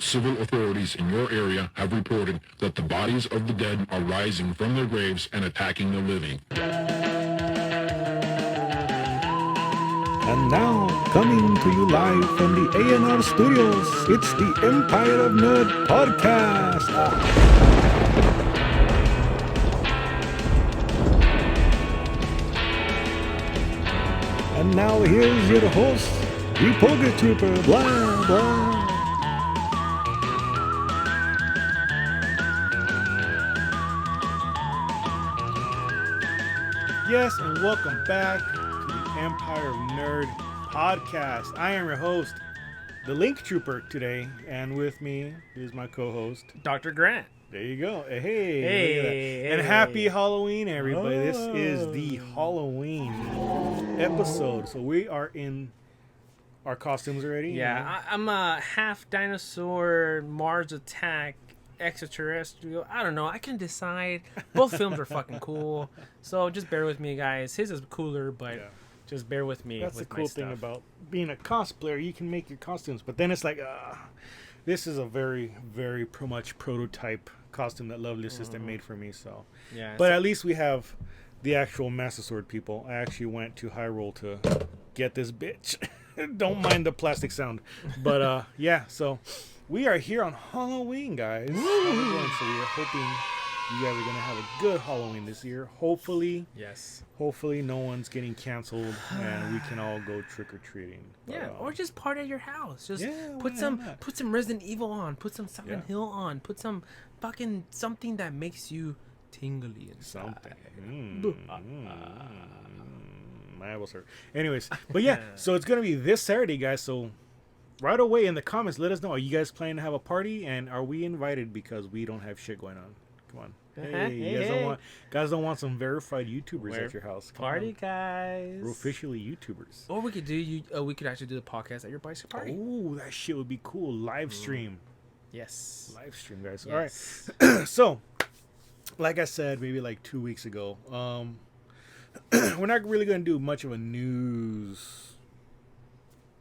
Civil authorities in your area have reported that the bodies of the dead are rising from their graves and attacking the living. And now, coming to you live from the A&R Studios, it's the Empire of Nerd Podcast. And now here's your host, the PokéTrooper, blah, blah. Yes, and welcome back to the Empire of Nerd Podcast. I am your host, the Link Trooper today, and with me is my co-host, Dr. Grant. There you go. Hey, Hey, look at that. hey. And happy Halloween, everybody. This is the Halloween episode. So we are in our costumes already. Yeah, I'm a half dinosaur, Mars attack, extraterrestrial. I don't know. I can decide. Both films are fucking cool. So just bear with me, guys. His is cooler, but just bear with me. That's with the cool my thing stuff. about being a cosplayer. You can make your costumes, but then it's like, this is a very, very much prototype costume that Lovely Assistant made for me. So, Yeah. but at least we have the actual Master Sword people. I actually went to Hyrule to get this bitch. Don't mind the plastic sound, but yeah. So we are here on Halloween, guys. How's it going? So we are hoping you guys are gonna have a good Halloween this year. Hopefully. Yes. Hopefully no one's getting canceled and we can all go trick-or-treating. Yeah, or just party at your house. Just yeah, put why some not? put some Resident Evil on. Put some Silent Hill on. Put some fucking something that makes you tingly inside. Something. My eyeballs hurt. Anyways, but yeah, so it's going to be this Saturday, guys. So right away in the comments, let us know. Are you guys planning to have a party? And are we invited because we don't have shit going on? Come on. Hey, you guys don't want some verified YouTubers at your house. Come Party, on. guys. We're officially YouTubers. Or we could do we could actually do the podcast at your bicycle party. Oh, that shit would be cool. Live stream. Yes. Live stream, guys. Yes. All right. So, like I said, maybe like 2 weeks ago, we're not really going to do much of a news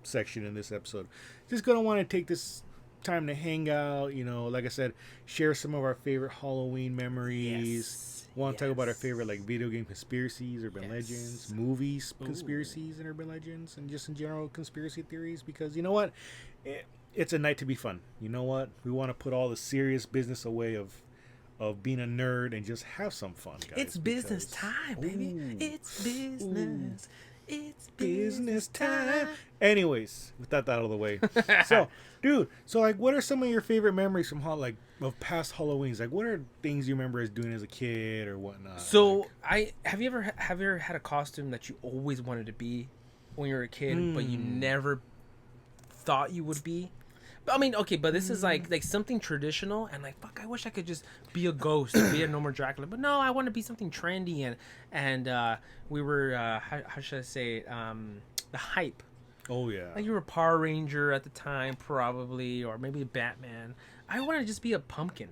section in this episode. Just going to want to take this time to hang out, like I said, share some of our favorite Halloween memories. Want to talk about our favorite like video game conspiracies, urban legends, movies, conspiracies and urban legends, and just in general conspiracy theories, because you know what? It's a night to be fun. You know what? We want to put all the serious business away of being a nerd and just have some fun, guys. It's business time, baby. Ooh. It's business. It's Business time. Anyways, with that out of the way. So, dude, like, what are some of your favorite memories from of past Halloweens? Like, what are things you remember as doing as a kid or whatnot? So, have you ever had a costume that you always wanted to be when you were a kid, but you never thought you would be? I mean, okay, but this is like something traditional, and like, fuck, I wish I could just be a ghost or be a normal Dracula, but no, I want to be something trendy, and we were how should I say it? The hype. Oh yeah. Like you were a Power Ranger at the time, probably, or maybe a Batman. I want to just be a pumpkin.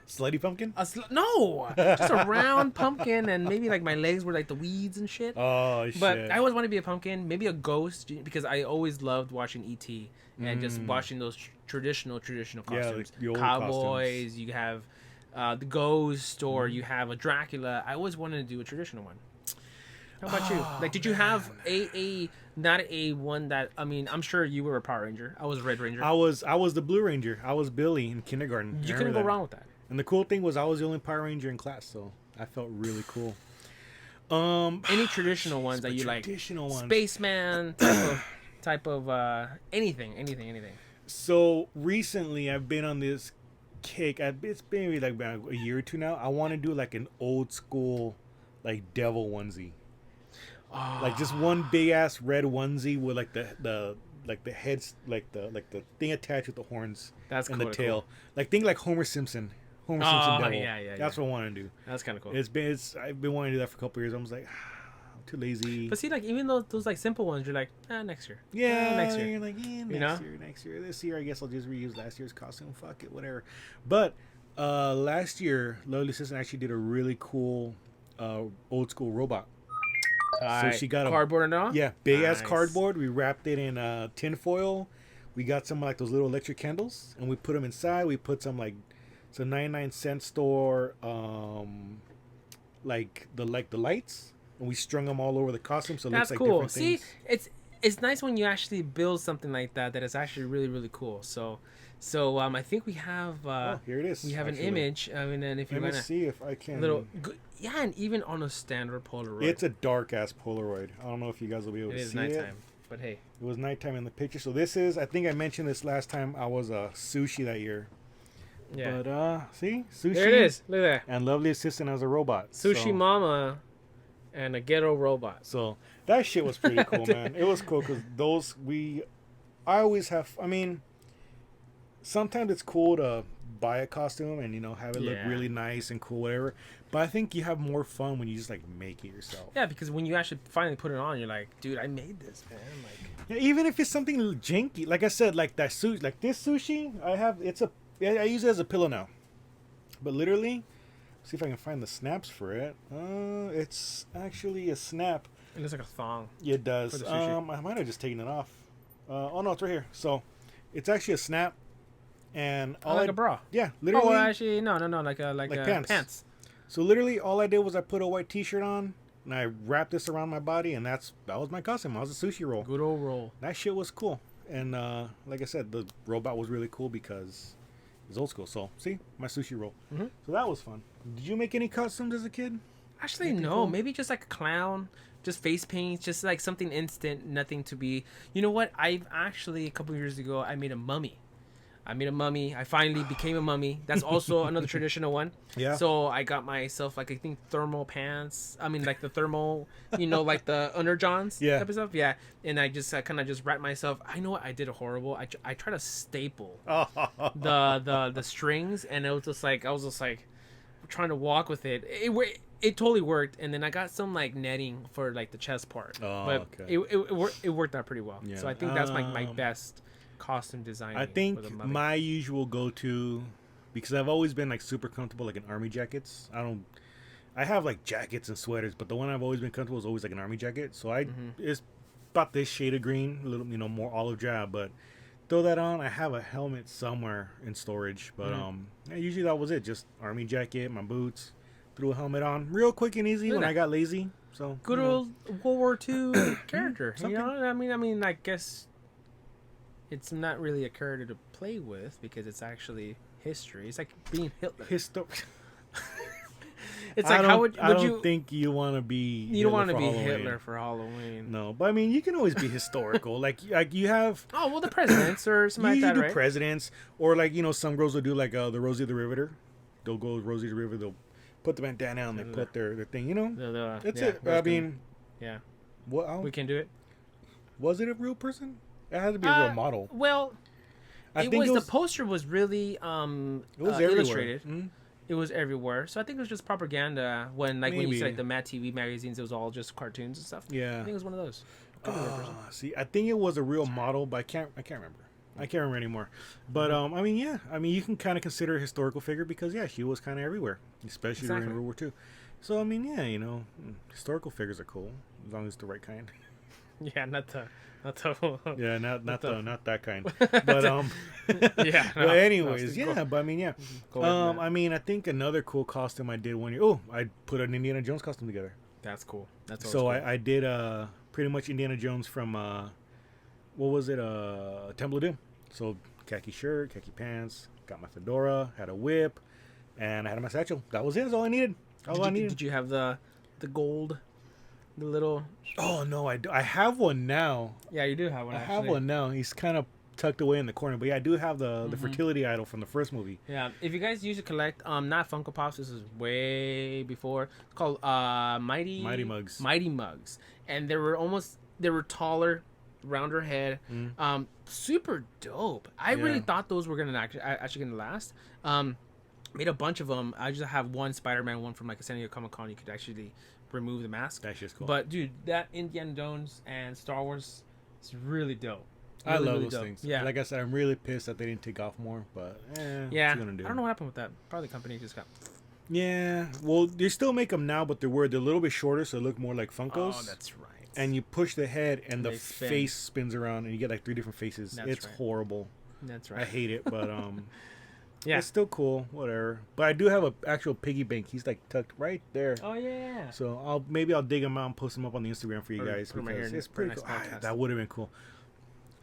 Slutty pumpkin? No, just a round pumpkin, and maybe like my legs were like the weeds and shit. Oh shit. But I always want to be a pumpkin, maybe a ghost, because I always loved watching E.T. and just watching those traditional costumes. the old Cowboys, costumes. you have the ghost, or you have a Dracula. I always wanted to do a traditional one. How about you? Like, did you have not a one that, I mean, I'm sure you were a Power Ranger. I was a Red Ranger. I was the Blue Ranger. I was Billy in kindergarten. You couldn't go wrong with that. And the cool thing was I was the only Power Ranger in class, so I felt really cool. Any traditional ones that you like? Traditional ones. Spaceman type of anything. So recently I've been on this kick. It's been maybe like about a year or two now. I want to do like an old school like devil onesie. Like just one big ass red onesie with like the heads like the thing attached with the horns and cool, the tail. cool. Like think like Homer Simpson devil. Yeah. That's what I want to do. That's kind of cool. I've been wanting to do that for a couple of years. I was like, I'm too lazy. But see, like even those like simple ones, you're like, next year. Yeah, next year. You're like, next year. This year, I guess I'll just reuse last year's costume. Fuck it, whatever. But last year, Lovely Assistant actually did a really cool old school robot. So she got cardboard and all? Yeah, big ass Nice. cardboard. We wrapped it in tin foil. we got some like those little electric candles, and we put them inside. We put some like some 99-cent store like the lights, and we strung them all over the costume, so it That's looks like cool. different See, things. it's nice when you actually build something like that is actually really really cool. So I think we have Here it is. we have actually. an image. I mean, and if you Let me wanna see if I can. yeah, and even on a standard Polaroid, It's a dark ass Polaroid. I don't know if you guys will be able it to is see nighttime. it. But hey, It was nighttime in the picture. So this is, I think I mentioned this last time I was sushi that year. yeah, But see, sushi. there it is. Look at that, And lovely assistant as a robot. sushi so, mama, and a ghetto robot. So that shit was pretty cool, man. It was cool because I always have. I mean, sometimes it's cool to buy a costume and have it look Yeah. really nice and cool, whatever. But I think you have more fun when you just like make it yourself. Yeah, because when you actually finally put it on, you're like, dude, I made this, man. Like, Yeah, even if it's something janky, like I said, like that sushi, like this sushi, I use it as a pillow now. But literally, see if I can find the snaps for it. It's actually a snap. it looks like a thong. It does. For the sushi. I might have just taken it off. Oh no, it's right here. So, it's actually a snap, and Oh, like a bra. Yeah, Oh, literally. well, actually, no, like pants. So literally, all I did was I put a white T-shirt on, and I wrapped this around my body, and that was my costume. I was a sushi roll. Good old roll. That shit was cool. And like I said, the robot was really cool because it's old school. So, see, my sushi roll. Mm-hmm. So that was fun. Did you make any costumes as a kid? Actually, Anything no. cool? Maybe just like a clown, just face paint, just like something instant, nothing to be. You know what? I've actually a couple years ago I made a mummy. I finally became a mummy. That's also another traditional one. Yeah. So I got myself like I think thermal pants. I mean like the thermal, like the underjohns Yeah. type of stuff. Yeah. And I just kind of just wrapped myself. I know what I did horrible. I tried to staple the strings, and it was just like I was just like trying to walk with it. It totally worked, and then I got some like netting for like the chest part. Oh, but okay. it worked out pretty well. Yeah. So I think that's my best costume design. I think my usual go-to, because I've always been like super comfortable like in army jackets. I have like jackets and sweaters, but the one I've always been comfortable is always like an army jacket. So it's about this shade of green, a little more olive drab, but throw that on. I have a helmet somewhere in storage, but yeah, usually that was it. Just army jacket, my boots, threw a helmet on, real quick and easy when I got lazy. So good old World War II character. Something. I mean, I guess it's not really a character to play with because it's actually history. It's like being Hitler. It's like how would I don't you think you want to be. you don't want to be Halloween. Hitler for Halloween. No, but I mean, you can always be historical. like you have. Oh well, the presidents or something You like that, do right? presidents, or like some girls will do like the Rosie the Riveter. They'll go with Rosie the River. They'll put the bandana on. They put their thing. That's it. I mean, yeah, what? we can do it. Was it a real person? It had to be a real model. Well, I think the poster was really it was everywhere. illustrated. Mm-hmm. It was everywhere, so I think it was just propaganda. When you Maybe. see like the Mad TV magazines, it was all just cartoons and stuff. Yeah. I think it was one of those. Could be a real person. See, I think it was a real model, but I can't remember. I can't remember anymore. But I mean, yeah. I mean, you can kind of consider a historical figure because she was kind of everywhere, especially during World War II. So I mean, yeah, historical figures are cool as long as it's the right kind. Yeah, not the. Yeah, not that kind. But Yeah. But anyways, no, yeah. But I mean, yeah. Go ahead, Matt. I mean, I think another cool costume I did one year. Oh, I put an Indiana Jones costume together. That's cool. That's So cool. I did pretty much Indiana Jones from what was it? Temple of Doom. So khaki shirt, khaki pants, got my fedora, had a whip, and I had my satchel. That was it. That's all I needed. Did you have the gold, the little? Oh no, I have one now. Yeah, you do have one. I have one now. He's kind of tucked away in the corner, but yeah, I do have the fertility idol from the first movie. Yeah, if you guys used to collect, not Funko Pops, this is way before. It's called Mighty Mugs. Mighty Mugs, and they were taller, rounder head, super dope. I really thought those were actually gonna last. Made a bunch of them. I just have one Spider-Man one from like a San Diego Comic-Con. You could actually remove the mask. That shit's cool. But dude, that Indiana Jones and Star Wars is really dope. I Really, love really those dope. things. Yeah. Like I said, I'm really pissed that they didn't take off more. But Yeah, what you gonna do? I don't know what happened with that. Probably the company just got. Yeah, well, they still make them now, but they're a little bit shorter, so they look more like Funkos. Oh, that's right. and you push the head, and the They spin. face spins around, and you get like 3 different faces. That's It's right. horrible. That's I right. hate it, but Yeah. it's still cool. Whatever. But I do have a actual piggy bank. He's like tucked right there. Oh yeah. So I'll dig him out and post him up on the Instagram for you Or guys put 'em right because here it's for a pretty nice cool. podcast. That would have been cool.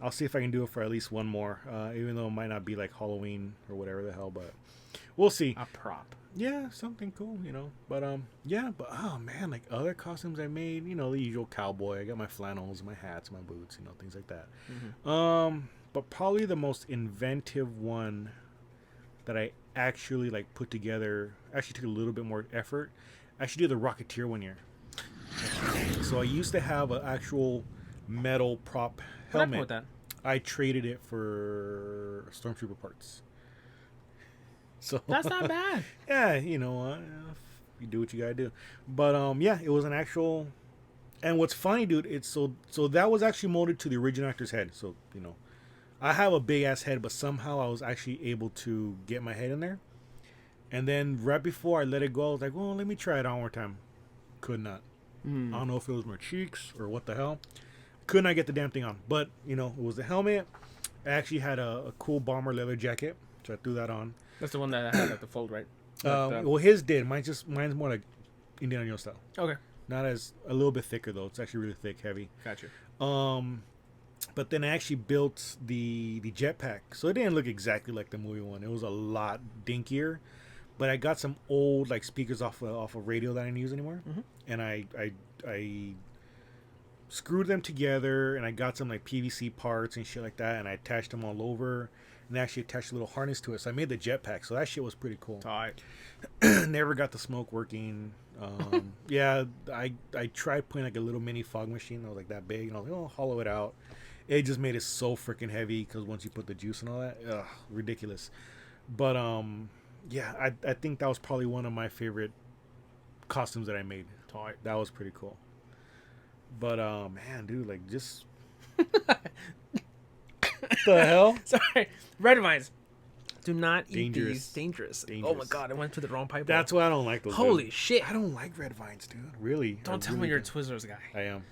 I'll see if I can do it for at least one more, even though it might not be like Halloween or whatever the hell, but we'll see. A prop. Yeah, something cool, you know. But yeah, but oh man, like other costumes I made, you know, the usual cowboy. I got my flannels, my hats, my boots, you know, things like that. Mm-hmm. But probably the most inventive one that I actually like put together actually took a little bit more effort. I actually did the Rocketeer one year. So I used to have an actual metal prop What happened helmet. with that? I traded it for Stormtrooper parts. So That's not bad. yeah, you know, you do what you gotta do. But yeah, it was an actual. And what's funny, dude, it's so that was actually molded to the original actor's head. So you know, I have a big ass head, but somehow I was actually able to get my head in there. And then right before I let it go, I was like, well, let me try it one more time. Could not. I don't know if it was my cheeks or what the hell. Could not get the damn thing on. But you know, it was the helmet. I actually had a cool bomber leather jacket, so I threw that on. That's the one that I had at the fold, right? Like Well, his did. Mine's more like Indiana Jones style. okay. Not as a little bit thicker though. It's actually really thick, heavy. Gotcha. But then I actually built the jetpack, so it didn't look exactly like the movie one. It was a lot dinkier. But I got some old like speakers off a radio that I didn't use anymore, and I screwed them together, and I got some like PVC parts and shit like that, and I attached them all over, and actually attached a little harness to it. So I made the jetpack. So that shit was pretty cool. Tight. Never got the smoke working. Yeah, I tried putting like a little mini fog machine that was like that big, and I was like, oh, hollow it out. It just made it so freaking heavy because once you put the juice and all that, ridiculous. But yeah, I think that was probably one of my favorite costumes that I made. Tight. That was pretty cool. But man, dude, like just the hell? Sorry. Red vines. Do not eat Dangerous. these. Dangerous. Oh my Dangerous. god, I went to the wrong pipe. That's why I don't like those. Holy dude. shit. I don't like red vines, dude. Really. Don't tell me really you're a don't. Twizzlers guy. I am.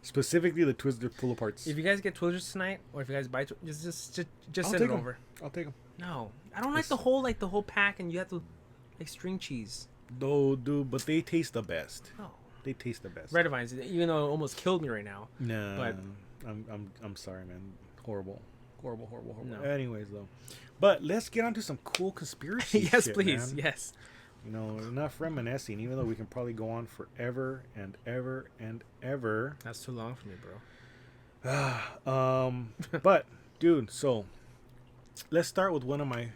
Specifically the Twizzler pull aparts. If you guys get Twizzlers tonight, or if you guys buy, just I'll send take it 'em. over. I'll take them. No, I don't like the whole pack, and you have to like string cheese. No, dude, but they taste the best. No, They taste the best. red vines. Even though it almost killed me right now. No, but- I'm sorry, man. Horrible. No. Anyways, though, but let's get on to some cool conspiracy. Yes, shit, please. man. Yes. You know, enough reminiscing. Even though we can probably go on forever and ever and ever. That's too long for me, bro. But dude, so let's start with one of my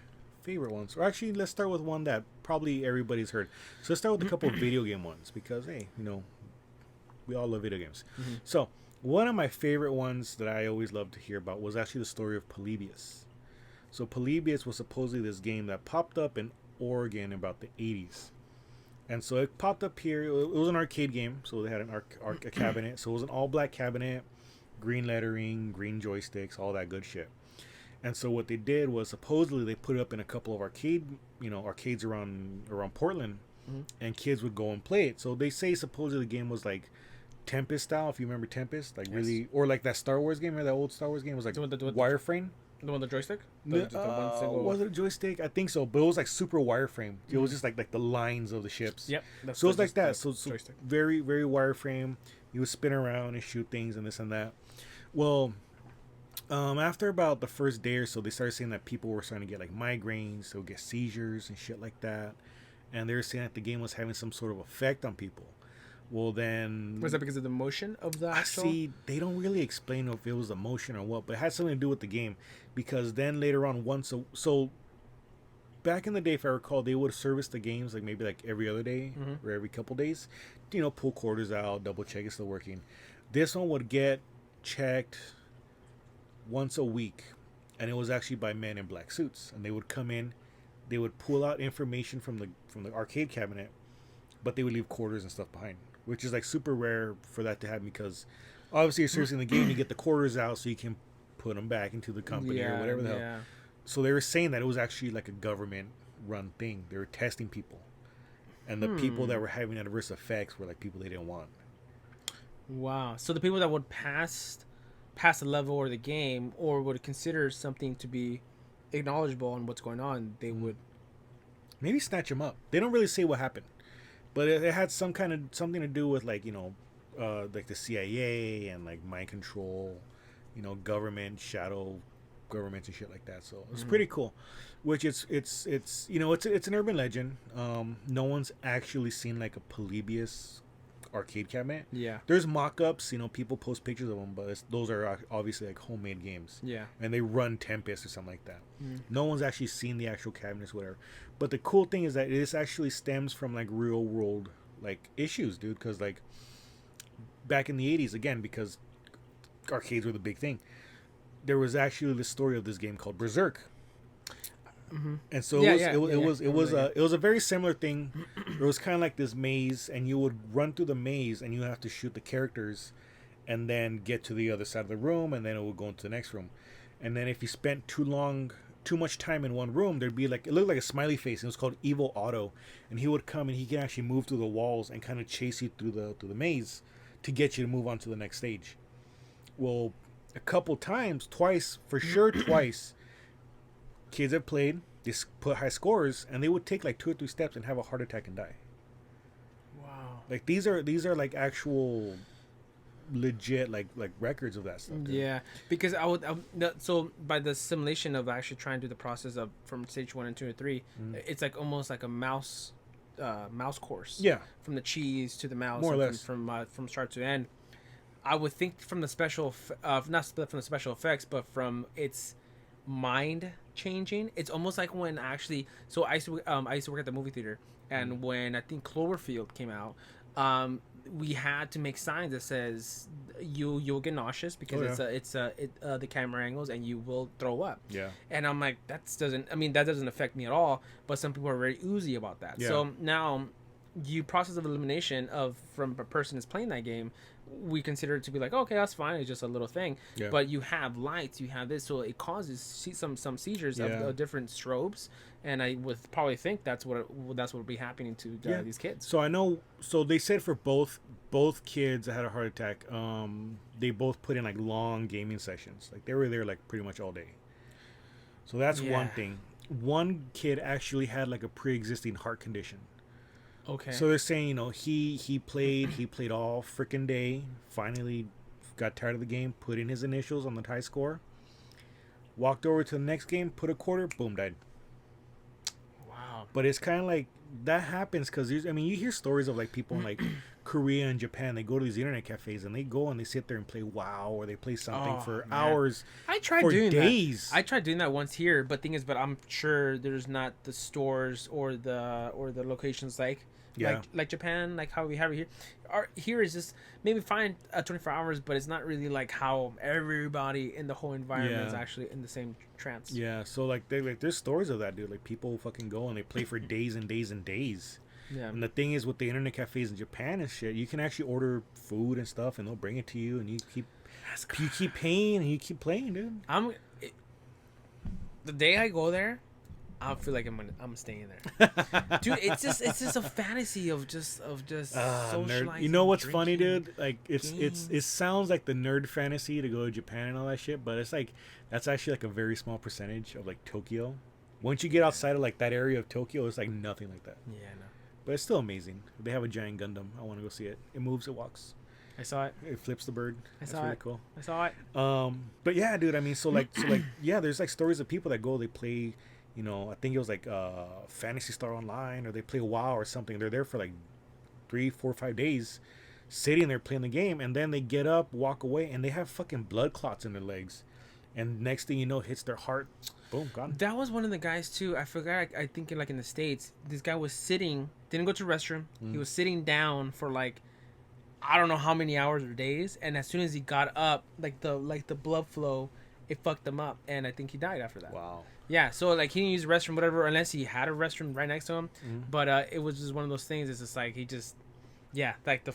favorite ones. Or actually, let's start with one that probably everybody's heard. So let's start with a couple of video game ones because hey, you know, we all love video games. So one of my favorite ones that I always loved to hear about was actually the story of Polybius. So Polybius was supposedly this game that popped up in Oregon in about the 80s. And so it popped up here. It was an arcade game, so they had a cabinet. So it was an all-black cabinet, green lettering, green joysticks, all that good shit. And so what they did was supposedly they put it up in a couple of arcades around Portland, and kids would go and play it. So they say supposedly the game was like Tempest style, if you remember Tempest, like really, or like that Star Wars game, remember that old Star Wars game? It was like The one that- wireframe. The one with the joystick. Was it a joystick? I think so, but it was like super wireframe. It was just like the lines of the ships. Yep. So it was like just that. the So joystick. very, very wireframe. You would spin around and shoot things and this and that. Well, after about the first day or so, they started saying that people were starting to get like migraines, so get seizures and shit like that. And they were saying that the game was having some sort of effect on people. Well, then Was that because of the motion of the actual? see, they don't really explain if it was the motion or what, but it had something to do with the game. Because then later on, so back in the day, if I recall, they would service the games like maybe like every other day or every couple days. You know, pull quarters out, double check it's still working. This one would get checked once a week, and it was actually by men in black suits, and they would come in, they would pull out information from the arcade cabinet, but they would leave quarters and stuff behind, which is like super rare for that to happen because obviously you're servicing the game, you get the quarters out so you can put them back into the company or whatever the hell. So they were saying that it was actually like a government run thing. They were testing people, and the people that were having adverse effects were like people they didn't want. Wow. So the people that would pass the level or the game or would consider something to be acknowledgeable on what's going on, they would maybe snatch him up. They don't really say what happened, but it had something to do with like like the CIA and like mind control, government shadow governments and shit like that. So it's pretty cool. Which it's an urban legend. No one's actually seen like a Polybius arcade cabinet. Yeah. There's mock-ups, people post pictures of them, but those are obviously like homemade games. Yeah. And they run Tempest or something like that. No one's actually seen the actual cabinets, whatever. But the cool thing is that this actually stems from like real world like issues, dude. Because like back in the 80s, again, because arcades were the big thing, there was actually the story of this game called Berserk. And so it was a very similar thing. It was kind of like this maze, and you would run through the maze, and you have to shoot the characters, and then get to the other side of the room, and then it would go into the next room. And then if you spent too much time in one room, there'd be like, it looked like a smiley face, and it was called Evil Otto, and he would come and he can actually move through the walls and kind of chase you through the maze to get you to move on to the next stage. Well, a couple times, twice, kids have played, they put high scores, and they would take like 2 or 3 steps and have a heart attack and die. Wow. Like these are like actual legit like records of that stuff, dude. Yeah, because so by the simulation of actually trying to do the process of from stage 1 and 2 and 3, it's like almost like a mouse course. Yeah, from the cheese to the mouse, more or less, from start to end. I would think from the not from the special effects, but from its mind changing. It's almost like when actually. So I used to work at the movie theater, and when I think Cloverfield came out, we had to make signs that says you'll get nauseous because the camera angles and you will throw up. Yeah. And I'm like, that doesn't affect me at all. But some people are very oozy about that. Yeah. So now, process of elimination from a person that's playing that game, we consider it to be like, okay, that's fine, it's just a little thing. Yeah. But you have lights, you have this, so it causes some seizures of different strobes, and I would probably think that's what would be happening to these kids. So I know. So they said for both kids that had a heart attack, they both put in like long gaming sessions. Like they were there like pretty much all day. So that's one thing. One kid actually had like a pre-existing heart condition. Okay. So they're saying, he played all freaking day. Finally, got tired of the game. Put in his initials on the high score. Walked over to the next game. Put a quarter. Boom, died. Wow. But it's kind of like that happens because you hear stories of like people in like Korea and Japan. They go to these internet cafes and they go and they sit there and play WoW or they play something for hours. I tried for doing days. that. I tried doing that once here, but I'm sure there's not the stores or the locations like Japan, like how we have it here. Here is just maybe fine 24 hours, but it's not really like how everybody in the whole environment is actually in the same trance. Yeah, so like there's stories of that, dude. Like people fucking go and they play for days and days and days. Yeah. And the thing is, with the internet cafes in Japan and shit, you can actually order food and stuff, and they'll bring it to you, and you keep paying and you keep playing, dude. The day I go there, I feel like I'm staying there, dude. It's just a fantasy of just socializing. Nerd. You know what's funny, drinking, dude? Like it sounds like the nerd fantasy to go to Japan and all that shit, but it's like that's actually like a very small percentage of like Tokyo. Once you get outside of like that area of Tokyo, it's like nothing like that. Yeah, no. But it's still amazing. They have a giant Gundam. I want to go see it. It moves, it walks. I saw it. It flips the bird. That's really cool. I saw it. But yeah, dude. So yeah, there's like stories of people that go. They play. I think it was like Phantasy Star Online, or they play WoW or something. They're there for like 3, 4, 5 days, sitting there playing the game, and then they get up, walk away, and they have fucking blood clots in their legs. And next thing you know, hits their heart. Boom, gone. That was one of the guys too. I forgot. I think in the States, this guy was sitting, didn't go to the restroom. He was sitting down for like, I don't know how many hours or days. And as soon as he got up, like the blood flow, it fucked him up, and I think he died after that. Wow. Yeah. So like he didn't use the restroom, whatever, unless he had a restroom right next to him. But it was just one of those things. It's just like he just, like the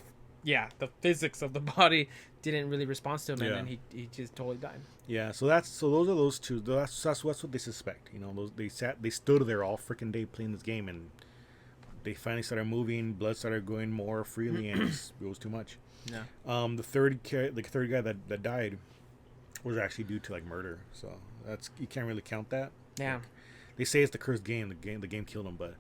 physics of the body didn't really respond to him, and then he just totally died. Yeah, so those are those two. That's what they suspect. They stood there all freaking day playing this game, and they finally started moving. Blood started going more freely, and it was too much. No. The third guy that died was actually due to like murder. So that's, you can't really count that. Yeah. Like, they say it's the cursed game. The game killed him, but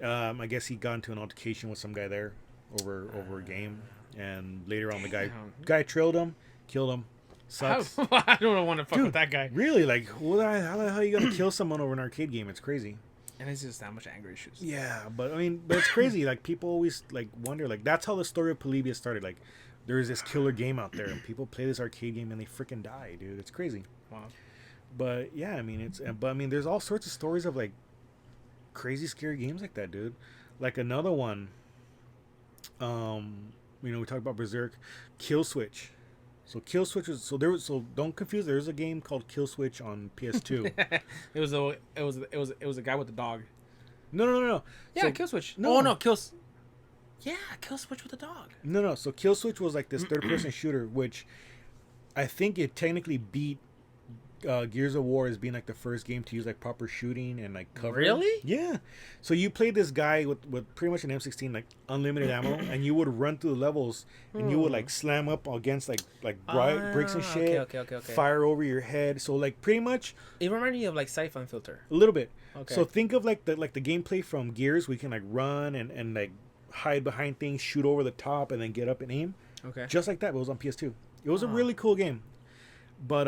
I guess he got into an altercation with some guy there over a game, and later on the guy trailed him, killed him. Sucks. I don't want to fuck with that guy. Really? Like, how the hell are you gonna kill someone over an arcade game? It's crazy. And it's just that much anger issues. Yeah, but I mean, but it's crazy. Like, people always like wonder. Like, that's how the story of Polybius started. Like, there's this killer game out there, and people play this arcade game and they freaking die, dude. It's crazy. Wow. But yeah, I mean, there's all sorts of stories of like crazy, scary games like that, dude. Like another one. We talked about Berserk, Kill Switch. So Kill Switch was so don't confuse. There's a game called Kill Switch on PS2. it was a guy with a dog. No. Yeah, so, Kill Switch. No. Oh no, Kill Switch with a dog. No. So Kill Switch was like this third-person shooter, which I think it technically beat Gears of War as being like the first game to use like proper shooting and like cover. Really? Yeah. So you played this guy with pretty much an M16, like unlimited ammo, and you would run through the levels and you would like slam up against like bricks and shit. Okay. Fire over your head. So like pretty much. It reminded me of like Siphon Filter. A little bit. Okay. So think of like the gameplay from Gears. We can like run and like hide behind things, shoot over the top, and then get up and aim. Okay. Just like that, but it was on PS2. It was a really cool game. But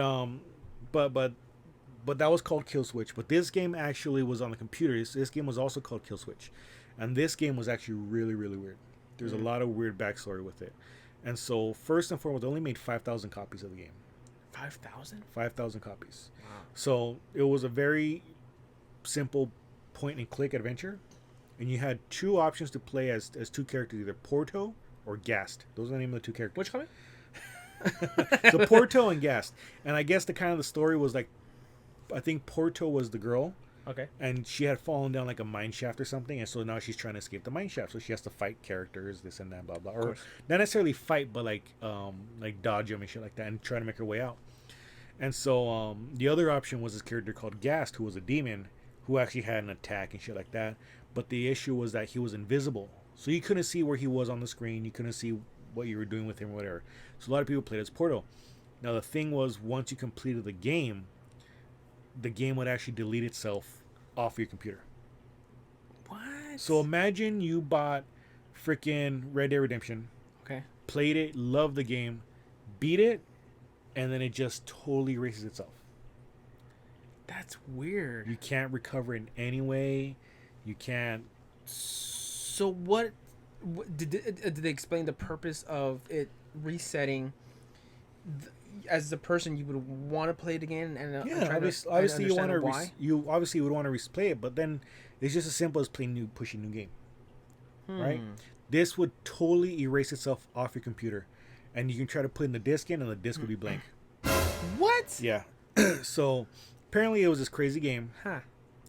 that was called Kill Switch. But this game actually was on the computer. This game was also called Kill Switch, and this game was actually really, really weird. There's a lot of weird backstory with it. And so first and foremost, they only made 5,000 copies of the game. 5,000? 5,000 copies. Wow. So it was a very simple point and click adventure, and you had two options to play as two characters, either Porto or Gast. Those are the name of the two characters. Which copy? So Porto and Gast. And I guess the story was like, I think Porto was the girl. Okay. And she had fallen down like a mine shaft or something, and so now she's trying to escape the mine shaft. So she has to fight characters, this and that, blah blah. Or not necessarily fight, but like dodge them and shit like that, and try to make her way out. And so the other option was this character called Gast, who was a demon, who actually had an attack and shit like that. But the issue was that he was invisible, so you couldn't see where he was on the screen. You couldn't see what you were doing with him or whatever. So a lot of people played as Porto. Now the thing was, once you completed the game would actually delete itself off your computer. What? So imagine you bought freaking Red Dead Redemption. Okay. Played it, loved the game, beat it, and then it just totally erases itself. That's weird. You can't recover in any way. You can't. So what did they explain the purpose of it resetting? As the person, you would want to play it again, and obviously you want to. You obviously would want to replay it, but then it's just as simple as pushing new game, right? This would totally erase itself off your computer, and you can try to put in the disc in, and the disc would be blank. What? Yeah. So apparently it was this crazy game, Huh.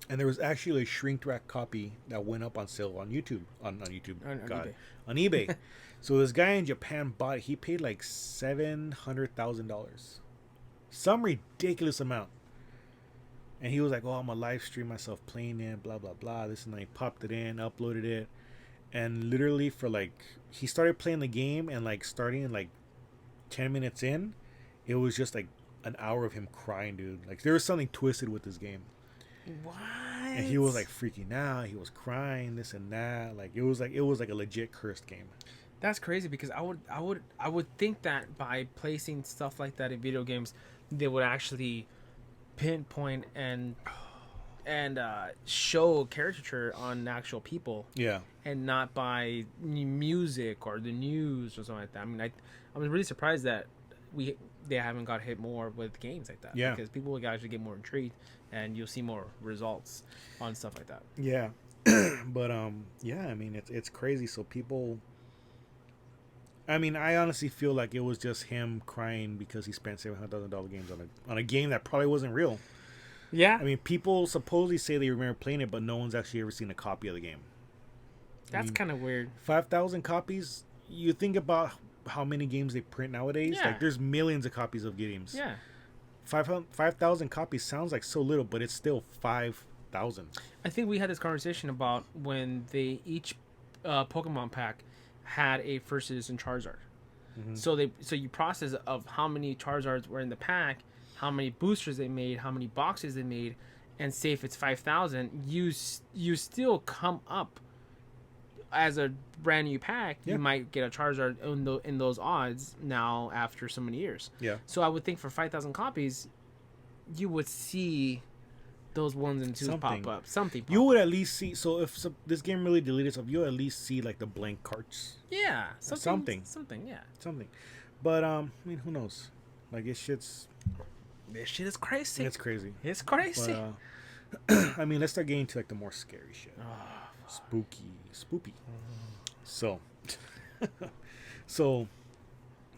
and there was actually a shrink wrap copy that went up on sale on YouTube, on eBay. on eBay. So this guy in Japan bought it. He paid like $700,000, some ridiculous amount. And he was like, "Oh, I'm gonna live stream myself playing it, blah blah blah." This and that. He popped it in, uploaded it, and literally for he started playing the game, and starting 10 minutes in, it was just like an hour of him crying, dude. Like there was something twisted with this game. What? And he was freaking out. He was crying, this and that. It was like a legit cursed game. That's crazy, because I would think that by placing stuff like that in video games, they would actually pinpoint and show caricature on actual people. Yeah. And not by music or the news or something like that. I mean, I was really surprised that they haven't got hit more with games like that. Yeah. Because people will actually get more intrigued, and you'll see more results on stuff like that. Yeah. But yeah, I mean it's crazy. So people, I mean, I honestly feel like it was just him crying because he spent $700,000 games on a game that probably wasn't real. Yeah. I mean, people supposedly say they remember playing it, but no one's actually ever seen a copy of the game. That's kind of weird. 5,000 copies. You think about how many games they print nowadays. Yeah. There's millions of copies of games. Yeah. 5,000 copies sounds like so little, but it's still 5,000. I think we had this conversation about when each Pokemon pack had a First Edition Charizard. So you process of how many Charizards were in the pack, how many boosters they made, how many boxes they made, and say if it's 5,000, you still come up as a brand new pack. Yeah. You might get a Charizard in those odds now after so many years. Yeah. So I would think for 5,000 copies, you would see those ones and twos pop up. Something. You would at least see. So if this game really deleted stuff, you'll at least see like the blank carts. Yeah. Something. Yeah. Something. But I mean, who knows? Like this shit is crazy. It's crazy. It's crazy. But, I mean, let's start getting to like the more scary shit. Spoopy. So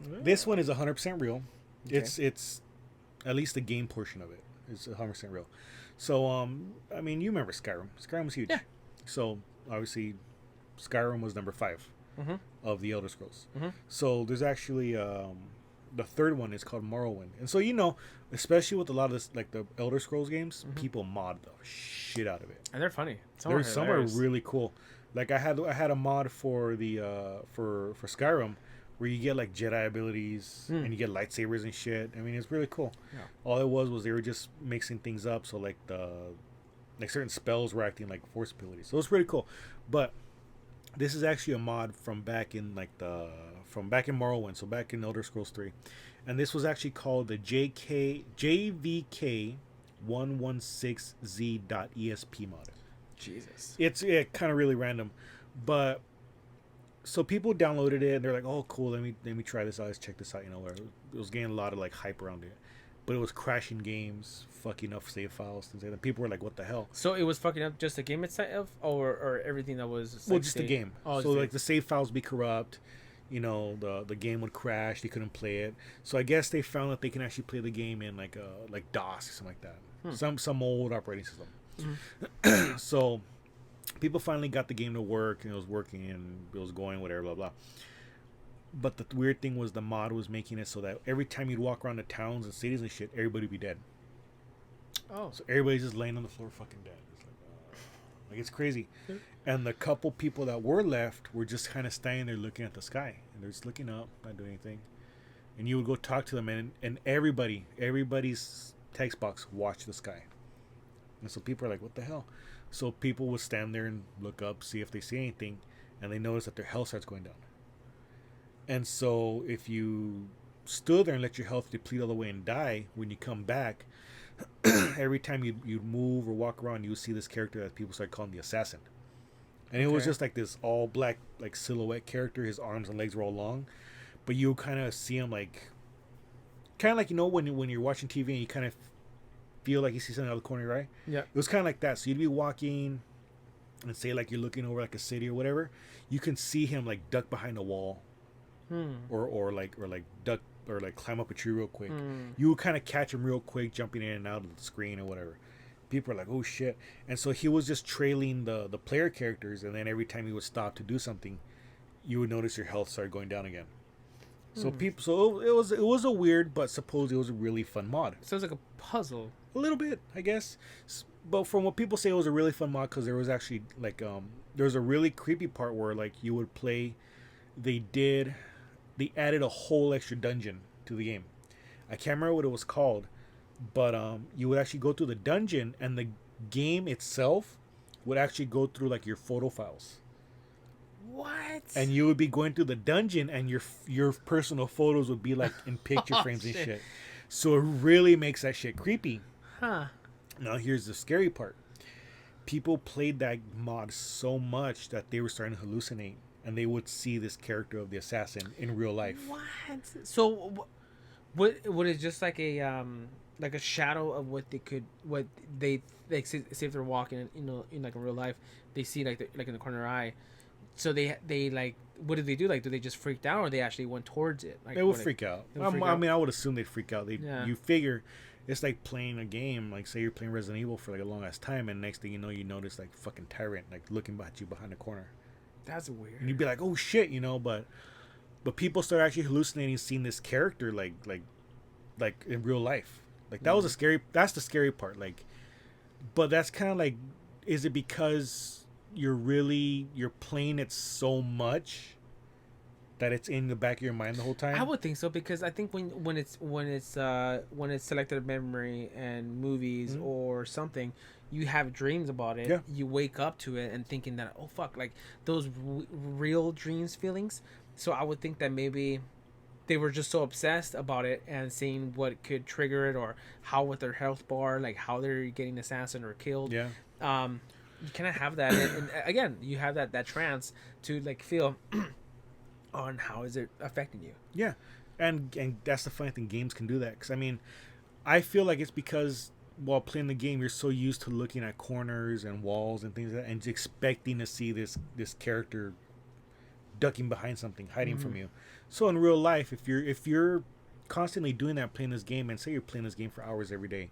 this one is 100% real. Okay. It's at least the game portion of it is 100% real. So I mean, you remember Skyrim. Skyrim was huge. Yeah. So obviously Skyrim was number 5 of the Elder Scrolls. So there's actually the third one is called Morrowind. And so, you know, especially with a lot of this, like the Elder Scrolls games, people mod the shit out of it. And they're funny. Some are really cool. Like I had a mod for the for Skyrim where you get like Jedi abilities and you get lightsabers and shit. I mean, it's really cool. Yeah. All it was they were just mixing things up, so like certain spells were acting like force abilities. So it's pretty cool. But this is actually a mod from back in Morrowind, so back in Elder Scrolls 3. And this was actually called the JVK 116Z.ESP mod. Jesus. It's kind of really random, but so people downloaded it and they're like, "Oh, cool! Let me try this out. Let's check this out." You know, where it was getting a lot of like hype around it, but it was crashing games, fucking up save files, things like that. People were like, "What the hell?" So it was fucking up just the game itself, or everything that was. Well, just the game. Oh, so like the save files be corrupt. You know, the game would crash. They couldn't play it. So I guess they found that they can actually play the game in like DOS or something like that. Some old operating system. So people finally got the game to work, and it was working, and it was going, whatever, blah blah. But the weird thing was the mod was making it so that every time you'd walk around the towns and cities and shit, everybody would be dead. Oh. So everybody's just laying on the floor fucking dead. It's like it's crazy. And the couple people that were left were just kind of standing there looking at the sky, and they're just looking up, not doing anything. And you would go talk to them, and everybody's text box watched the sky. And so people are like, "What the hell?" So people would stand there and look up, see if they see anything, and they notice that their health starts going down. And so if you stood there and let your health deplete all the way and die, when you come back, every time you'd move or walk around, you would see this character that people start calling the Assassin. And it was just like this all black like silhouette character. His arms and legs were all long, but you kind of see him like, you know, when you're watching TV and you kind of feel like you see something out of the corner of your eye. Yeah. It was kind of like that. So you'd be walking, and say like you're looking over like a city or whatever, you can see him like duck behind a wall, or like duck or like climb up a tree real quick. You would kind of catch him real quick, jumping in and out of the screen or whatever. People are like, "Oh shit!" And so he was just trailing the player characters, and then every time he would stop to do something, you would notice your health start going down again. So it was a weird, but suppose it was a really fun mod. So it's like a puzzle. A little bit, I guess. But from what people say, it was a really fun mod because there was actually like there was a really creepy part where like you would play. They added a whole extra dungeon to the game. I can't remember what it was called, but you would actually go through the dungeon, and the game itself would actually go through like your photo files. What? And you would be going through the dungeon, and your personal photos would be like in picture frames and shit. So it really makes that shit creepy. Huh. Now here's the scary part. People played that mod so much that they were starting to hallucinate, and they would see this character of the assassin in real life. What? So, what would it just like a shadow of what they like say if they're walking, you know, in like a real life, they see like in the corner of their eye. So they like, what did they do? Like, do they just freak out, or they actually went towards it? Like, they would freak out. I mean, I would assume they'd freak out. You figure it's like playing a game. Like, say you're playing Resident Evil for like a long ass time, and next thing you know, you notice like fucking Tyrant like looking at you behind the corner. That's weird. And you'd be like, "Oh shit," you know. But people start actually hallucinating, seeing this character like in real life. Like that was that's the scary part. Like, but that's kind of like, is it because you're playing it so much that it's in the back of your mind the whole time. I would think so, because I think when it's selected memory and movies or something, you have dreams about it. Yeah. You wake up to it and thinking that, oh fuck, like those real dreams feelings. So I would think that maybe they were just so obsessed about it and seeing what could trigger it, or how with their health bar, like how they're getting assassin or killed. Yeah. You kind of have that, and again, you have that trance to like feel on how is it affecting you. Yeah, and that's the funny thing. Games can do that, because I mean, I feel like it's because while playing the game, you're so used to looking at corners and walls and things like that, and expecting to see this character ducking behind something, hiding from you. So in real life, if you're constantly doing that, playing this game, and say you're playing this game for hours every day,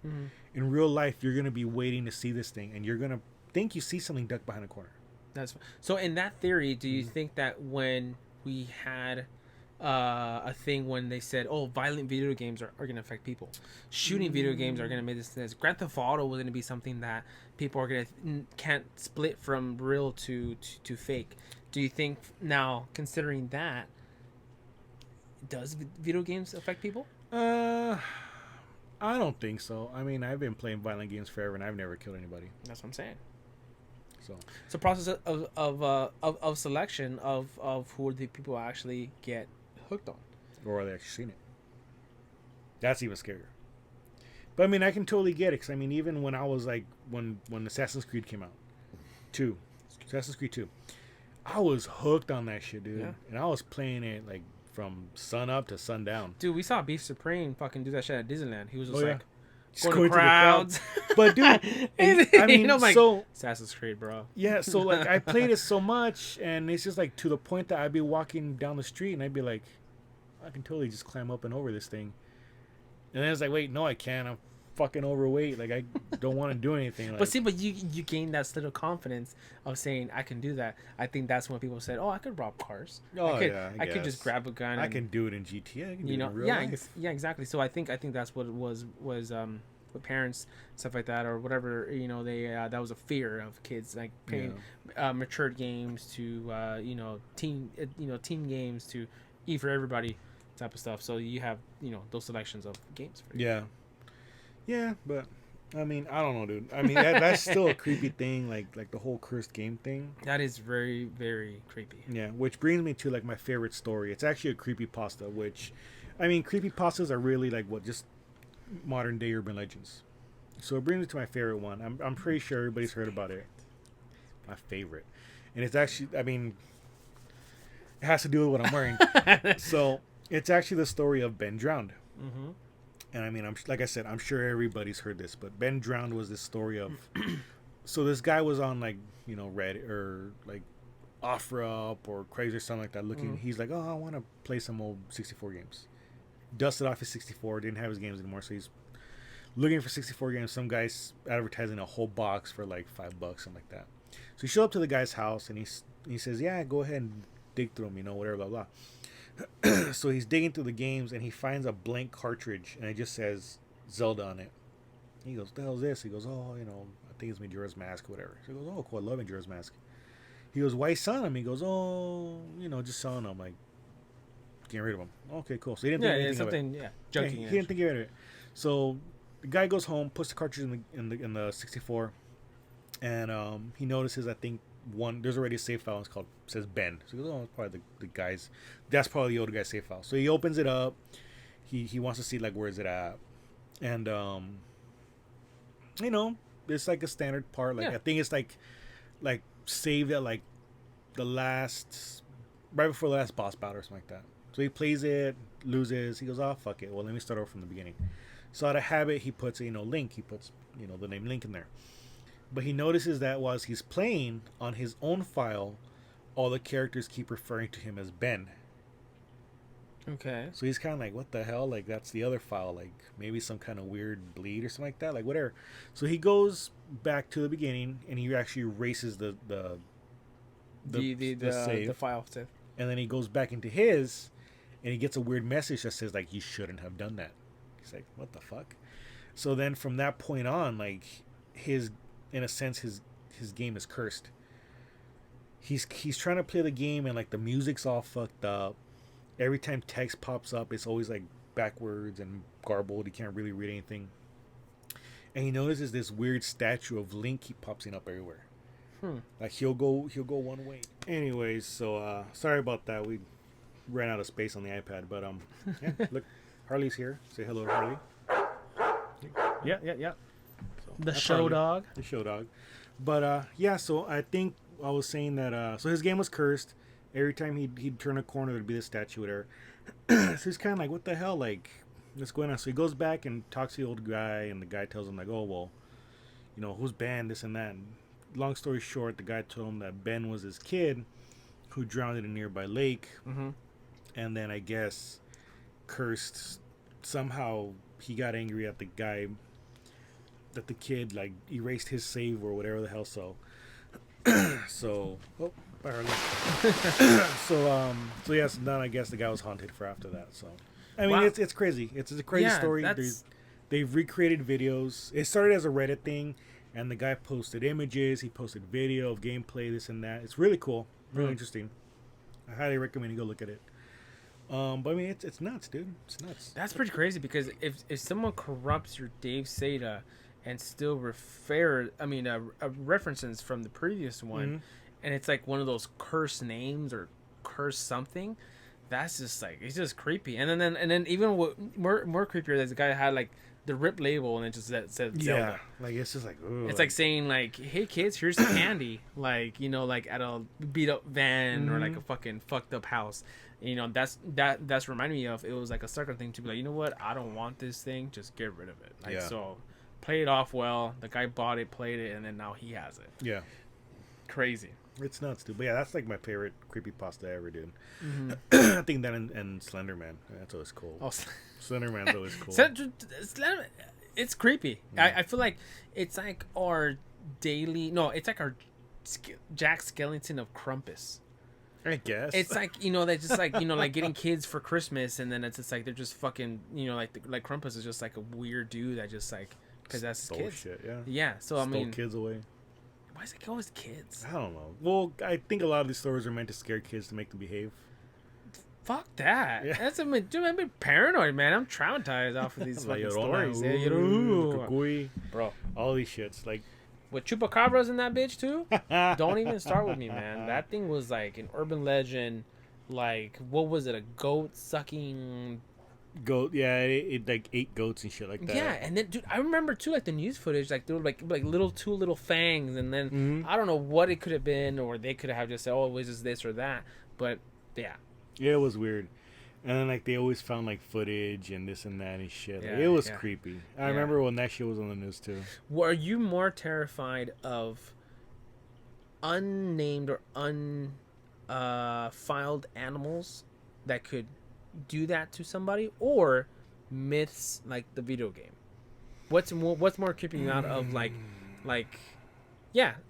in real life, you're gonna be waiting to see this thing, and you're gonna think you see something duck behind a corner. That's so. In that theory, do you think that when we had a thing when they said, "Oh, violent video games are going to affect people. Shooting video games are going to make this. Grand Theft Auto was going to be something that people are going to can't split from real to fake." Do you think now, considering that, does video games affect people? I don't think so. I mean, I've been playing violent games forever, and I've never killed anybody. That's what I'm saying. So it's a process of selection of who the people actually get hooked on, or are they actually seen it? That's even scarier. But I mean, I can totally get it, because I mean, even when I was like, when Assassin's Creed came out, Assassin's Creed 2, I was hooked on that shit, dude. Yeah. And I was playing it like from sun up to sundown. Dude, we saw Beef Supreme fucking do that shit at Disneyland. He was just like, just going to the crowds. But dude, I mean, like, so Assassin's Creed, bro. Yeah, so like I played it so much, and it's just like to the point that I'd be walking down the street and I'd be like, I can totally just climb up and over this thing. And then it's like, wait, no, I can't. I'm fucking overweight. Like, I don't want to do anything. Like, but you gain that little confidence of saying I can do that. I think that's when people said, "Oh, I could rob cars. I could just grab a gun. I can do it in GTA. I can do it in real life." Yeah, exactly. So I think that's what it was with parents, stuff like that, or whatever. You know, they that was a fear of kids, like playing matured games to teen games to E for everybody type of stuff. So you have those selections of games for you. Yeah, but I mean, I don't know, dude. I mean, that's still a creepy thing, like the whole cursed game thing. That is very, very creepy. Yeah, which brings me to like my favorite story. It's actually a creepypasta, which, I mean, creepypastas are really like just modern day urban legends. So it brings me to my favorite one. I'm pretty sure everybody's heard about it. My favorite, and it's actually, I mean, it has to do with what I'm wearing. So it's actually the story of Ben Drowned. Mm-hmm. And I mean, like I said, I'm sure everybody's heard this, but Ben Drowned was this story of. So this guy was on like Reddit or like OfferUp or Crazy or something like that. Looking, he's like, oh, I want to play some old 64 games. Dusted off his 64, didn't have his games anymore, so he's looking for 64 games. Some guy's advertising a whole box for like $5, something like that. So he showed up to the guy's house and he says, yeah, go ahead and dig through them, whatever, blah blah. So he's digging through the games and he finds a blank cartridge and it just says Zelda on it. He goes, the hell is this? He goes, oh, I think it's Majora's Mask or whatever. So he goes, oh, cool, I love Majora's Mask. He goes, why selling him? He goes, oh, just selling them, like getting rid of them. Okay, cool. So he didn't think anything of it. Joking. He didn't think of it. So the guy goes home, puts the cartridge in the 64, and he notices, I think, there's already a save file. It says Ben. So he goes, oh, it's probably the guy's. That's probably the older guy's save file. So he opens it up. He wants to see like where is it at, and it's like a standard part. Like I think it's like saved at like the last, right before the last boss battle or something like that. So he plays it, loses. He goes, oh fuck it. Well, let me start over from the beginning. So out of habit, he puts Link. He puts the name Link in there. But he notices that while he's playing on his own file, all the characters keep referring to him as Ben. Okay. So he's kind of like, what the hell? Like, that's the other file. Like, maybe some kind of weird bleed or something like that. Like, whatever. So he goes back to the beginning, and he actually erases the save. The file save. And then he goes back into his, and he gets a weird message that says, like, you shouldn't have done that. He's like, what the fuck? So then from that point on, like, in a sense, his game is cursed. He's trying to play the game, and like the music's all fucked up. every time text pops up, it's always like backwards and garbled. You can't really read anything. And he notices this weird statue of Link keep popping up everywhere. Like he'll go one way. Anyways, so sorry about that. We ran out of space on the iPad, but yeah, look, Harley's here. Say hello to Harley. Yeah. So The that's show Harley, dog. the show dog. But yeah, so I think I was saying that so his game was cursed. Every time he'd turn a corner, there'd be this statue there. So he's kind of like, what the hell, like, what's going on? So he goes back and talks to the old guy, and the guy tells him like, oh well, you know, who's Ben, this and that. And long story short, the guy told him that Ben was his kid who drowned in a nearby lake, and then I guess cursed somehow. He got angry at the guy, that the kid like erased his save or whatever the hell. So oh, bye, Harley. So yes, then I guess the guy was haunted for after that. So I mean, Wow. it's crazy. It's a crazy story. They've recreated videos. It started as a Reddit thing, and the guy posted images. He posted video of gameplay, this and that. It's really cool, really interesting. I highly recommend you go look at it. But I mean, it's nuts, dude. It's nuts. That's pretty crazy because if someone corrupts your Dave Sata and still references from the previous one, and it's like one of those cursed names or cursed something, that's just like, it's just creepy. And then even what more creepier, there's a guy that had like the RIP label and it just said Zelda. Yeah, like it's just like, ooh, it's like saying like, hey kids, here's the candy, like, you know, like at a beat up van or like a fucking fucked up house. You know, that's reminding me of, it was like a sucker thing to be like, you know what, I don't want this thing, just get rid of it. Like, so play it off well. The guy bought it, played it, and then now he has it. Yeah, crazy. It's nuts, dude. But yeah, that's like my favorite creepypasta ever, dude. I think that and Slenderman, that's always cool. Oh, Slenderman's always cool. It's creepy. I feel like it's like our daily, no, it's like our Jack Skellington of Krampus. I guess it's like, you know, they just like, you know, like getting kids for Christmas, and then it's just like they're just fucking, you know, like Krampus is just like a weird dude that just like possesses kids. Shit, yeah. So I mean, kids away. Why is it always kids? I don't know. Well, I think a lot of these stories are meant to scare kids to make them behave. Fuck that. Yeah. That's dude, I'm a bit paranoid, man. I'm traumatized off of these fucking stories. Bro, all these shits like. With chupacabras in that bitch too? Don't even start with me, man. That thing was like an urban legend. Like, what was it? A goat sucking goat? Yeah, it like ate goats and shit like that. Yeah, and then dude, I remember too, like the news footage. Like there were like two little fangs, and then I don't know what it could have been, or they could have just said, "Oh, it was just this or that." But yeah, it was weird. And then like they always found like footage and this and that and shit. Like, it was creepy. I remember when that shit was on the news too. Were you more terrified of unnamed or filed animals that could do that to somebody, or myths like the video game? What's more creeping you out of like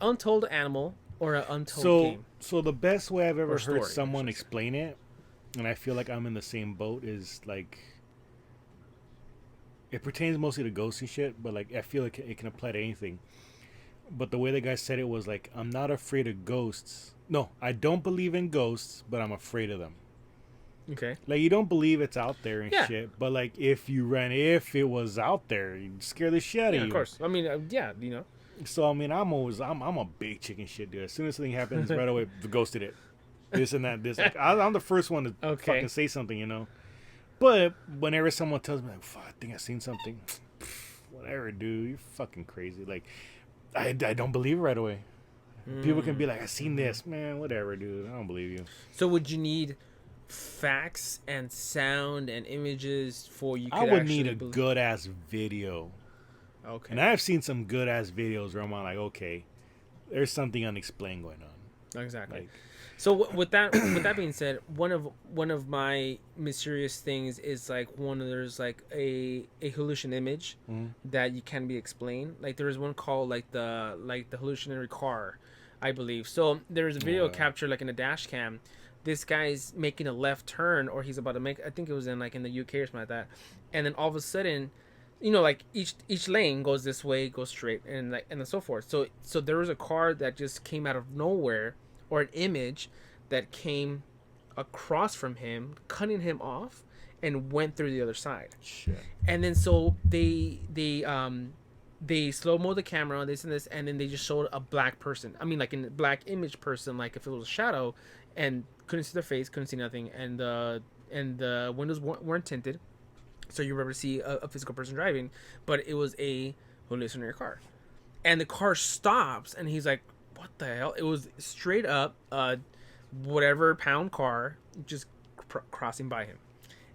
untold animal or an untold game? So the best way I've ever heard someone explain it, and I feel like I'm in the same boat, is like, it pertains mostly to ghosts and shit, but like I feel like it can apply to anything. But the way the guy said it was like, I'm not afraid of ghosts. No, I don't believe in ghosts, but I'm afraid of them. Okay. Like, you don't believe it's out there and shit, but like if it was out there, you'd scare the shit out of you. Of course. I mean, you know. So I mean, I'm a big chicken shit dude. As soon as something happens, right away, the ghost did it. This and that, this. Like, I'm the first one to fucking say something, you know. But whenever someone tells me, like, fuck, I think I seen something, whatever, dude, you're fucking crazy. Like, I don't believe it right away. People can be like, I seen this, man, whatever, dude. I don't believe you. So would you need facts and sound and images for you? I would need a good ass video. Okay. And I've seen some good ass videos where I'm like, okay, there's something unexplained going on. Exactly. Like, so with that being said, one of my mysterious things is like there's like a hallucination image that you can be explained. Like there is one called like the hallucinatory car, I believe. So there's a video capture like in a dash cam. This guy's making a left turn, or he's about to make. I think it was in the UK or something like that. And then all of a sudden, you know, like each lane goes this way, goes straight, and so forth. So there was a car that just came out of nowhere, or an image that came across from him, cutting him off, and went through the other side. Shit. And then so they slow mo the camera, this and this, and then they just showed a black person. I mean, like a black image person, like if it was a shadow, and couldn't see their face, couldn't see nothing, and the windows weren't tinted, so you were able to see a physical person driving, but it was a hallucinatory car, and the car stops, and he's like, "What the hell?" It was straight up, whatever pound car just crossing by him.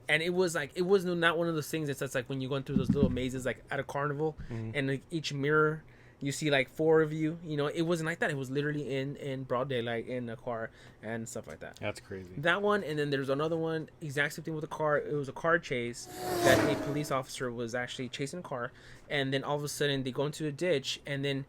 And it was like, it was not one of those things that's like when you go through those little mazes like at a carnival, and like each mirror you see like 4 of you. You know, it wasn't like that. It was literally in broad daylight in a car and stuff like that. That's crazy. That one, and then there's another one, exact same thing with a car. It was a car chase that a police officer was actually chasing a car, and then all of a sudden they go into a ditch, and then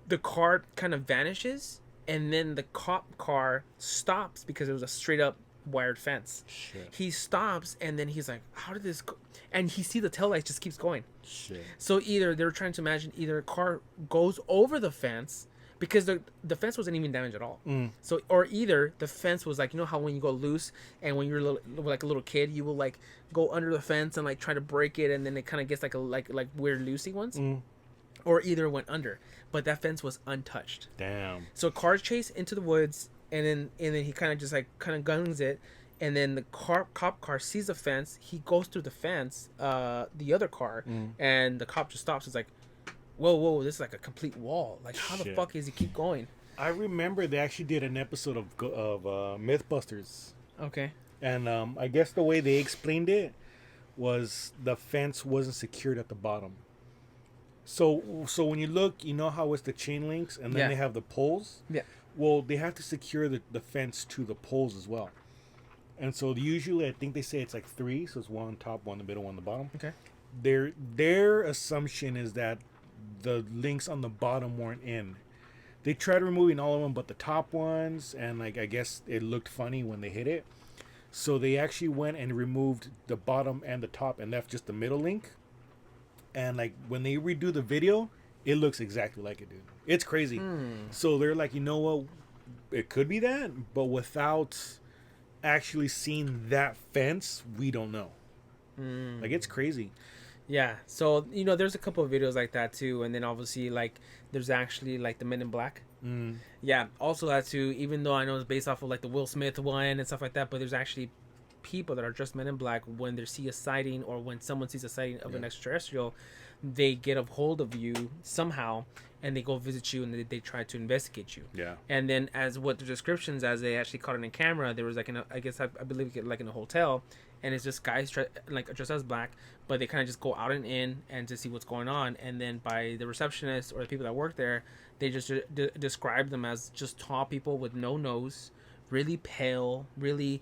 the car kind of vanishes, and then the cop car stops because it was a straight up wired fence. Shit. He stops, and then he's like, "How did this go?" And he see the tail lights just keeps going. Shit. So either they're trying to imagine either a car goes over the fence because the fence wasn't even damaged at all. So, or either the fence was like, you know how when you go loose and when you're like a little kid, you will like go under the fence and like try to break it, and then it kind of gets like a like weird loosey ones. Or either it went under, but that fence was untouched. Damn. So car chase into the woods, and then he kind of just like guns it, and then the cop car sees the fence. He goes through the fence, the other car, and the cop just stops. It's like, whoa, this is like a complete wall. Like, how the fuck is he keep going? I remember they actually did an episode of Mythbusters. Okay. And I guess the way they explained it was the fence wasn't secured at the bottom. So when you look, you know how it's the chain links, and then they have the poles? Yeah. Well, they have to secure the fence to the poles as well. And so usually I think they say it's like 3, so it's 1 on top, 1 in the middle, 1 on the bottom. Okay. Their assumption is that the links on the bottom weren't in. They tried removing all of them but the top ones, and like I guess it looked funny when they hit it. So they actually went and removed the bottom and the top and left just the middle link. And like when they redo the video, it looks exactly like it, dude. It's crazy. So they're like, you know what? It could be that, but without actually seeing that fence, we don't know. Like, it's crazy. Yeah. So, you know, there's a couple of videos like that too, and then obviously like there's actually like the Men in Black. Yeah. Also that too. Even though I know it's based off of like the Will Smith one and stuff like that, but there's actually people that are just Men in Black. When they see a sighting, or when someone sees a sighting of an extraterrestrial, they get a hold of you somehow, and they go visit you, and they try to investigate you. Yeah. And then, as what the descriptions, as they actually caught it in camera, there was like I believe like in a hotel, and it's just guys like dressed as black, but they kind of just go out and in and to see what's going on, and then by the receptionist or the people that work there, they just describe them as just tall people with no nose, really pale, really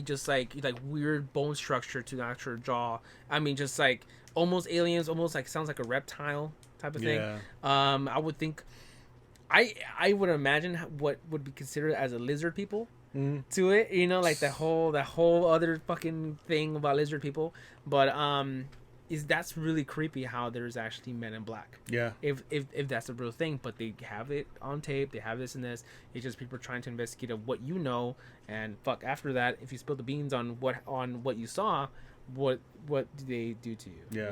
just like weird bone structure to the actual jaw. I mean, just like almost aliens, almost like sounds like a reptile type of thing. I would think, I would imagine what would be considered as a lizard people to it, you know, like that whole other fucking thing about lizard people. But that's really creepy how there's actually Men in Black. Yeah. If that's a real thing, but they have it on tape, they have this and this. It's just people trying to investigate what you know, and fuck after that, if you spill the beans on what you saw, what do they do to you? Yeah. You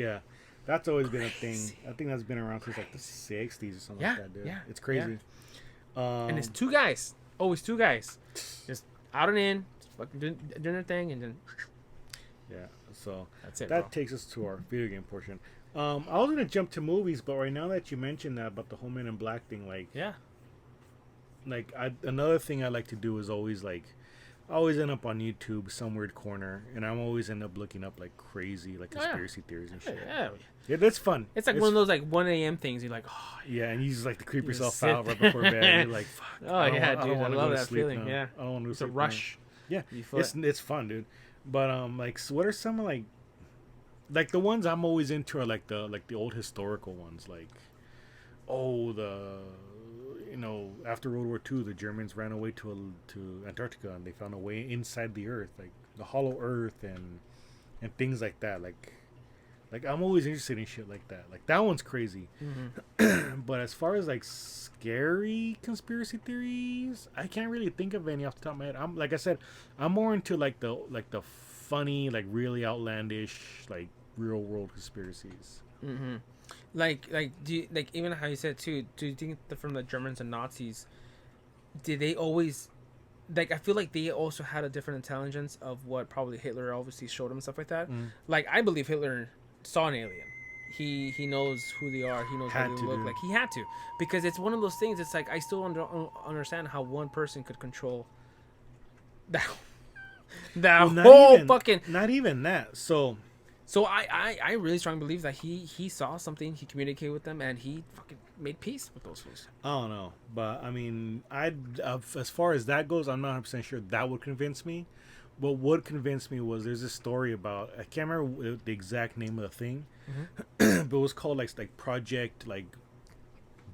know, that's always been a thing. I think that's been around since like the 60s or something like that, dude. Yeah. It's crazy. And it's 2 guys. Always 2 guys. Just out and in, just fucking doing their thing, and then yeah. So that's it. That takes us to our video game portion. I was gonna jump to movies, but right now that you mentioned that about the whole Men in Black thing, another thing I like to do is always I always end up on YouTube, some weird corner, and I'm always end up looking up like crazy conspiracy theories and shit. Yeah, that's fun. It's like one of those like 1 a.m. things. You're like, oh yeah, and you just like to creep You yourself sit out right before bed. And you're like, fuck. oh yeah, dude, I love that sleep feeling. now. Yeah, I don't want to it's a sleep rush. now. Yeah, You feel it's fun, dude. But so what are some of like the ones I'm always into are like the old historical ones, like after World War II, the Germans ran away to Antarctica, and they found a way inside the Earth, like the hollow Earth and things like that. Like Like I'm always interested in shit like that. Like that one's crazy. Mm-hmm. But as far as like scary conspiracy theories, I can't really think of any off the top of my head. I'm like I said, I'm more into like the funny, like really outlandish, like real world conspiracies. Mm-hmm. Like do you, like even how you said too? Do you think that from the Germans and Nazis, did they always like? I feel like they also had a different intelligence of what probably Hitler obviously showed them and stuff like that. Like I believe Hitler saw an alien. He knows who they are. He knows Had what they to, look dude. like. He had to, because it's one of those things. It's like I still understand how one person could control that Well, whole fucking. not even that. So So I really strongly believe that he saw something, he communicated with them, and he fucking made peace with those fools. I don't know, but I mean, as far as that goes, I'm not 100% sure that would convince me. What would convince me was there's this story about, I can't remember the exact name of the thing, but it was called like Project like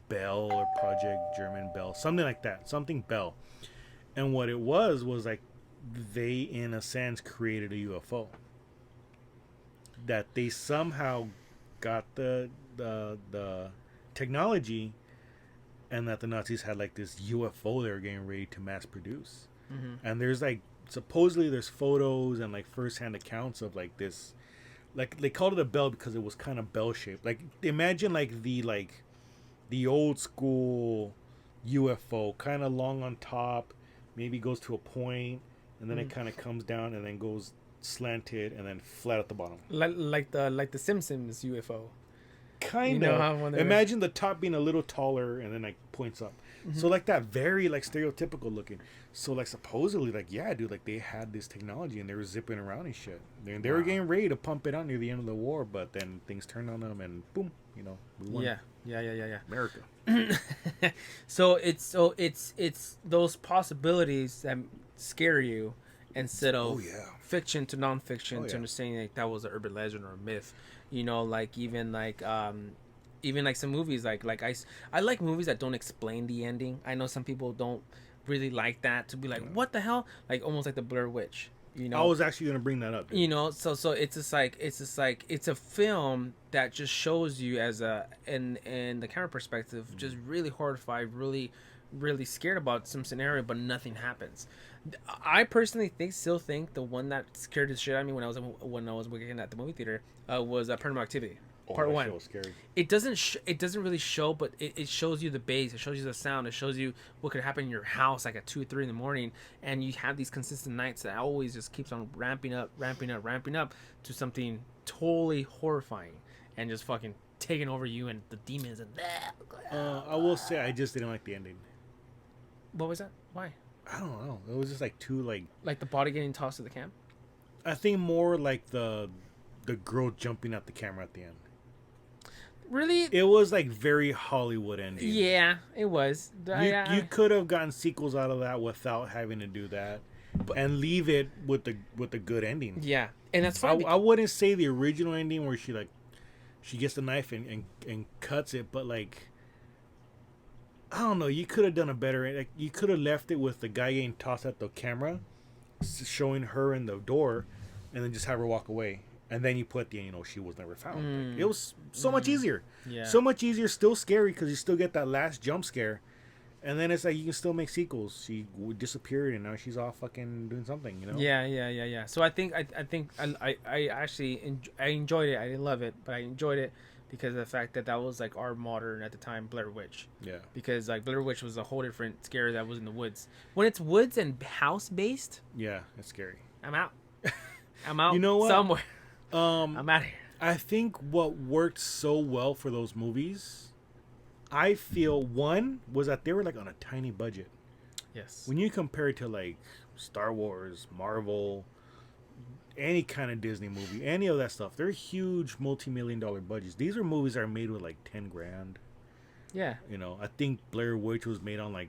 Bell or Project German Bell, something like that, something Bell. And what it was like they in a sense created a UFO. That they somehow got the technology, and that the Nazis had like this UFO they were getting ready to mass produce. And there's like supposedly there's photos and like firsthand accounts of like this, like they called it a bell because it was kind of bell shaped. Like imagine like the old school UFO, kind of long on top, maybe goes to a point, and then it kind of comes down and then goes slanted and then flat at the bottom. Like the Simpsons UFO. Kind You know of. how when they're- Imagine the top being a little taller and then like points up. So like that, very like stereotypical looking. So like supposedly like yeah, dude, like they had this technology and they were zipping around and shit. They were getting ready to pump it out near the end of the war, but then things turned on them and boom, we won. Yeah. America. So it's those possibilities that scare you instead of Oh, yeah. fiction to nonfiction Oh, to yeah. understanding like that was an urban legend or a myth. Like even like some movies like I like movies that don't explain the ending. I know some people don't really like that, to be like what the hell, like almost like the Blair Witch. I was actually gonna bring that up. Dude. So it's just like it's a film that just shows you as a in the camera perspective, just really horrified, really scared about some scenario, but nothing happens. I personally still think the one that scared the shit out of me when I was working at the movie theater was Paranormal Activity. Part that one. shit was scary. It doesn't really show, but it shows you the bass, it shows you the sound, it shows you what could happen in your house like at 2 or 3 in the morning, and you have these consistent nights that always just keeps on ramping up to something totally horrifying and just fucking taking over you and the demons and I will say I just didn't like the ending. what was that? Why? I don't know. It was just like too Like the body getting tossed to the camp? I think more like the girl jumping at the camera at the end. Really? It was like very Hollywood ending. Yeah, it was. You could have gotten sequels out of that without having to do that, and leave it with the good ending. Yeah, and that's fine. I wouldn't say the original ending where she gets the knife and cuts it, but like I don't know. You could have done a better. Like you could have left it with the guy getting tossed at the camera, showing her in the door, and then just have her walk away. And then you put the, she was never found. Like, it was so much easier. Yeah. So much easier, still scary because you still get that last jump scare. And then it's like you can still make sequels. She disappeared and now she's all fucking doing something, Yeah. So I think I actually I enjoyed it. I didn't love it, but I enjoyed it because of the fact that was like our modern at the time Blair Witch. Yeah. Because like Blair Witch was a whole different scare that was in the woods. When it's woods and house based, Yeah, it's scary. I'm out. I'm out. You know what? Somewhere. I'm out of here. I think what worked so well for those movies, I feel one was that they were like on a tiny budget. Yes. When you compare it to like Star Wars, Marvel, any kind of Disney movie, any of that stuff, they're huge multi-million-dollar budgets. These are movies that are made with like 10 grand. Yeah. I think Blair Witch was made on like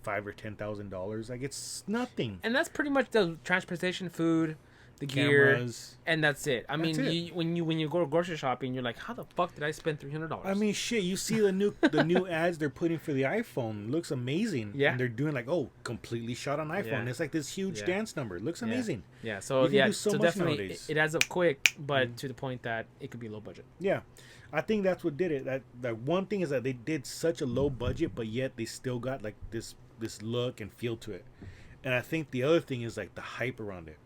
$5,000 or $10,000. Like it's nothing. And that's pretty much the transportation, food, the gear, cameras. and that's it. I mean, it. when you go grocery shopping, you're like, how the fuck did I spend $300? I mean, shit. You see the new ads they're putting for the iPhone. It looks amazing. Yeah. And they're doing like, completely shot on iPhone. Yeah. It's like this huge Yeah. dance number. It looks amazing. Yeah. So You can yeah, do so so much definitely nowadays. it adds up quick, but to the point that it could be low budget. Yeah. I think that's what did it. That one thing is that they did such a low budget, but yet they still got like this look and feel to it. And I think the other thing is like the hype around it.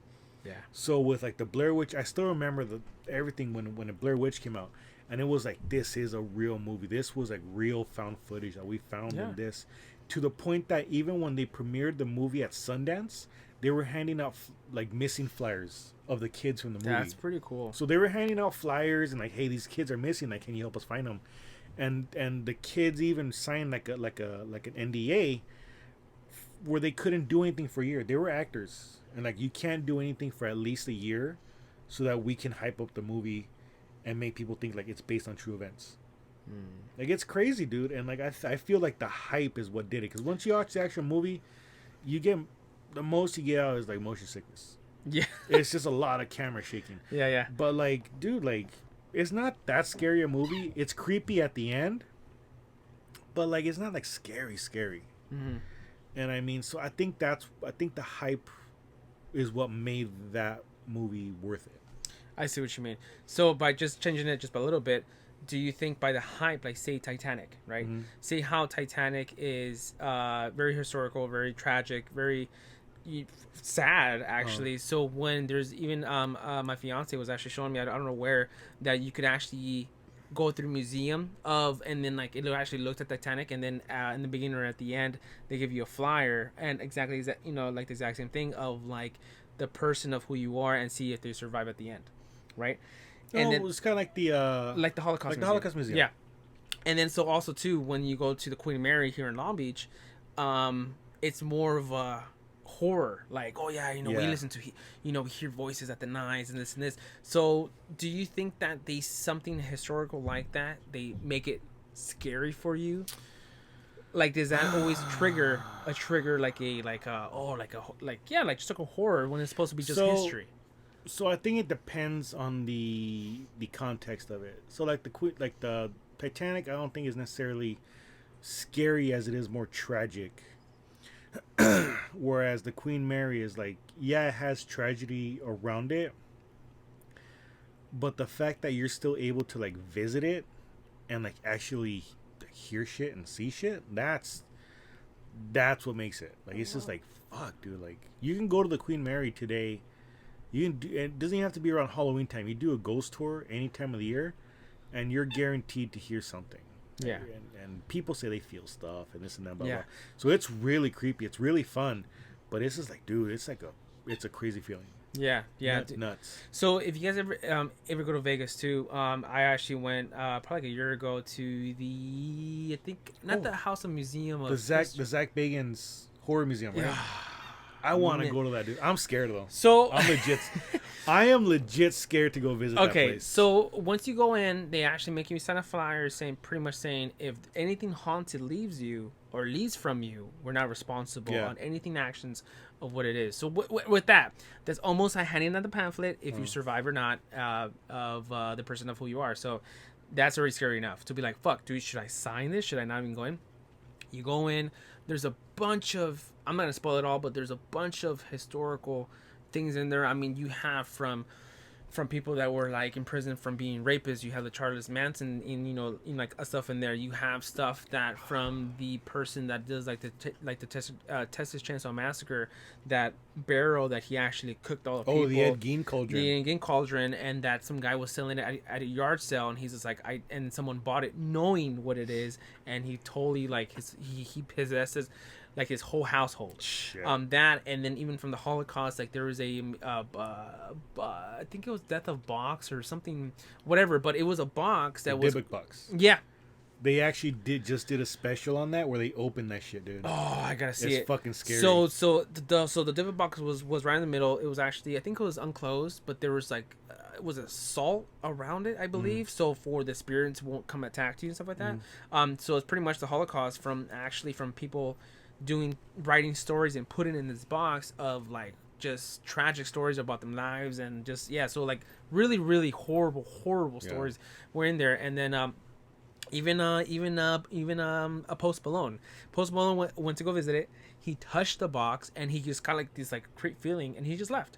Yeah. So with like the Blair Witch, I still remember everything when the Blair Witch came out, and it was like, this is a real movie. This was like real found footage that we found in this, to the point that even when they premiered the movie at Sundance, they were handing out like missing flyers of the kids from the movie. That's pretty cool. So they were handing out flyers and like, hey, these kids are missing. Like, can you help us find them? And the kids even signed like an NDA where they couldn't do anything for a year. They were actors, and like, you can't do anything for at least a year, so that we can hype up the movie and make people think like it's based on true events. Like, it's crazy, dude. And like, I feel like the hype is what did it, because once you watch the actual movie, you get the most you get out is like motion sickness. Yeah. It's just a lot of camera shaking. Yeah. But like, dude, like, it's not that scary a movie. It's creepy at the end, but like, it's not like scary. Mm-hmm. And I mean, so I think the hype is what made that movie worth it. I see what you mean. So by just changing it just a little bit, do you think by the hype, like say Titanic, right? Mm-hmm. Say how Titanic is very historical, very tragic, very sad actually. So when there's even my fiance was actually showing me, I don't know where, that you could actually go through museum of, and then like it actually looked at Titanic, and then in the beginning or at the end they give you a flyer, and exactly like the exact same thing of like the person of who you are, and see if they survive at the end, right? And then it was kind of like the Holocaust the Holocaust Museum. Yeah. And then so also too, when you go to the Queen Mary here in Long Beach, it's more of a horror, like, oh yeah, we listen to we hear voices at the nights and this. So do you think that they something historical like that, they make it scary for you? Like, does that always trigger like just like a horror when it's supposed to be just history? So I think it depends on the context of it. So like the Titanic, I don't think is necessarily scary as it is more tragic. Whereas the Queen Mary is like, yeah, it has tragedy around it, but the fact that you're still able to like visit it and like actually hear shit and see shit, that's what makes it like, it's just like, fuck, dude. Like, you can go to the Queen Mary today. You can do, it doesn't even have to be around Halloween time. You do a ghost tour any time of the year, and you're guaranteed to hear something. Yeah. And people say they feel stuff and this and that, blah, Yeah. blah. So it's really creepy. It's really fun, but it's just like, dude, it's a crazy feeling. Yeah. Nuts. So if you guys ever go to Vegas too, I actually went probably like a year ago to the, I think, not the House of Museum of The Zach Bagans Horror Museum, right? Yeah. I want to go to that, dude. I'm scared though. So I am legit scared to go visit that place. So once you go in, they actually make you sign a flyer pretty much saying if anything haunted leaves you or leaves from you, we're not responsible on anything actions of what it is. So with that, that's almost like handing out the pamphlet if you survive or not of the person of who you are. So that's already scary enough to be like, fuck, dude, should I sign this? Should I not even go in? You go in, there's a bunch of, I'm not gonna spoil it all, but there's a bunch of historical things in there. I mean, you have from people that were like in prison from being rapists. You have the Charles Manson in like stuff in there. You have stuff that from the person that does like the Texas Chainsaw Massacre, that barrel that he actually cooked all the people. Oh, the Ed Gein cauldron. The Ed Gein cauldron, and that some guy was selling it at a yard sale, and he's just like, and someone bought it knowing what it is, and he totally like he possesses like his whole household. Shit. That, and then even from the Holocaust, like there was a I think it was Death of Box or something, whatever, but it was a box that was Dybbuk box. Yeah. They actually did a special on that where they opened that shit, dude. Oh, I gotta see it. It's fucking scary. So the Dybbuk box was right in the middle. It was actually, I think it was unclosed, but there was like it was a salt around it, I believe. So for the spirits won't come attack you and stuff like that. So it's pretty much the Holocaust from people writing stories and putting in this box of like just tragic stories about them lives, and just so like really really horrible stories were in there. And then even a Post Malone went to go visit it. He touched the box and he just got like this like great feeling, and he just left.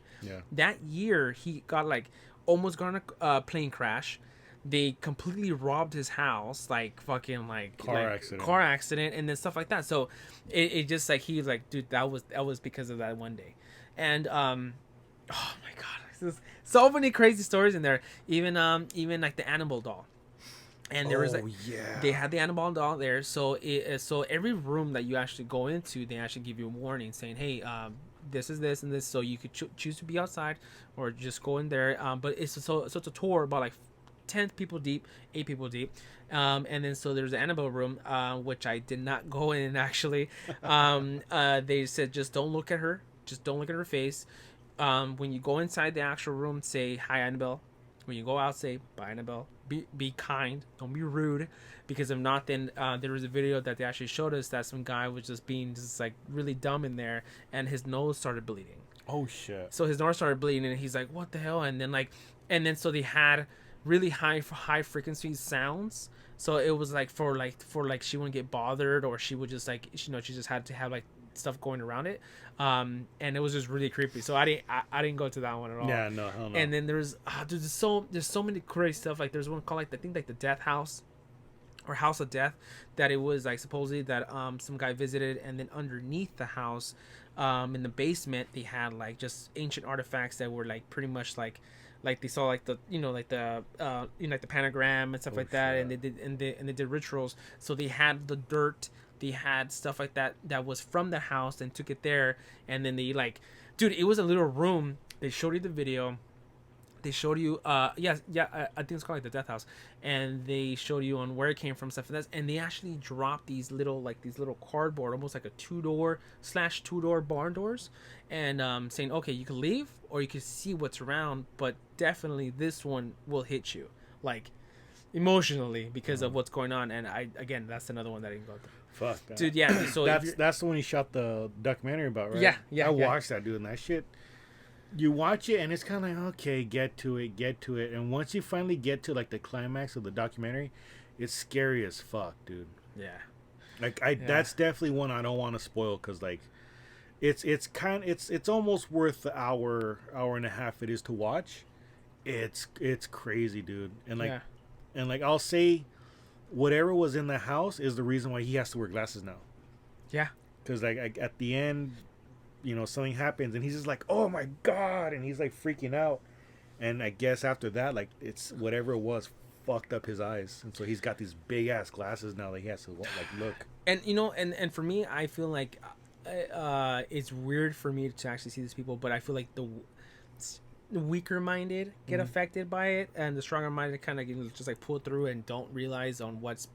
That year he got like almost got in a plane crash. They completely robbed his house, like fucking like car accident, and then stuff like that. So it just like he was like, dude, that was because of that one day. And oh my god, there's so many crazy stories in there. Even like the Annabelle doll. And there was like, they had the Annabelle doll there. So so every room that you actually go into, they actually give you a warning saying, hey, this is this and this. So you could choose to be outside or just go in there. But it's it's a tour about like 10 people deep, 8 people deep. And then so there's the Annabelle room, which I did not go in actually. They said, just don't look at her. Just don't look at her face. When you go inside the actual room, say, hi, Annabelle. When you go out, say, bye, Annabelle. Be kind. Don't be rude. Because if not, then there was a video that they actually showed us that some guy was just being just like really dumb in there, and his nose started bleeding. Oh shit. So his nose started bleeding, and he's like, what the hell? And then so they had really high frequency sounds. So it was like for she wouldn't get bothered, or she would just like, she just had to have like stuff going around it. And it was just really creepy. So I didn't go to that one at all. Yeah, no, hell no. And then there's so many crazy stuff. Like there's one called like, I think like the Death House or House of Death, that it was like supposedly that some guy visited, and then underneath the house, in the basement, they had like just ancient artifacts that were like pretty much like they saw like the like the pentagram and stuff like that, and they did rituals. So they had the dirt, they had stuff like that was from the house, and took it there, and then they like, dude, it was a little room. They showed you the video. They showed you, I think it's called like the Death House, and they showed you on where it came from, stuff like that. And they actually dropped these little cardboard, almost like a 2-door barn doors, and saying, okay, you can leave or you can see what's around, but definitely this one will hit you, like emotionally, because of what's going on. And that's another one that I didn't go through. Fuck that. Dude, yeah. So that's the one he shot the documentary about, right? Yeah. I watched that, dude, and that shit. You watch it and it's kind of like, okay, get to it, and once you finally get to like the climax of the documentary, it's scary as fuck, dude. Yeah. Like that's definitely one I don't want to spoil, because like it's almost worth the hour and a half it is to watch. It's crazy, dude. And like I'll say, whatever was in the house is the reason why he has to wear glasses now. Yeah. Because like at the end, something happens and he's just like, oh my god, and he's like freaking out. And I guess after that, like, it's whatever it was fucked up his eyes, and so he's got these big ass glasses now that he has to like look. And and for me, I feel like it's weird for me to actually see these people, but I feel like the weaker minded get affected by it, and the stronger minded kind of just like pull through and don't realize on what's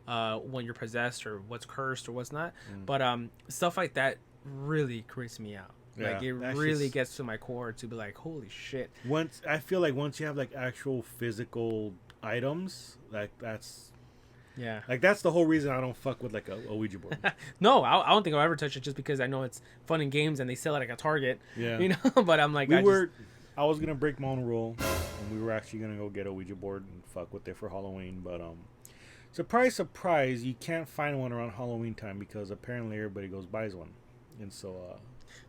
when you're possessed or what's cursed or what's not. But stuff like that really creeps me out. Yeah, like it really gets to my core to be like, holy shit. I feel like once you have like actual physical items, like that's the whole reason I don't fuck with like a Ouija board. No, I don't think I'll ever touch it, just because I know it's fun and games and they sell it like a Target. Yeah, but I'm like, I was gonna break my own rule, and we were actually gonna go get a Ouija board and fuck with it for Halloween, but surprise, you can't find one around Halloween time, because apparently everybody buys one. And so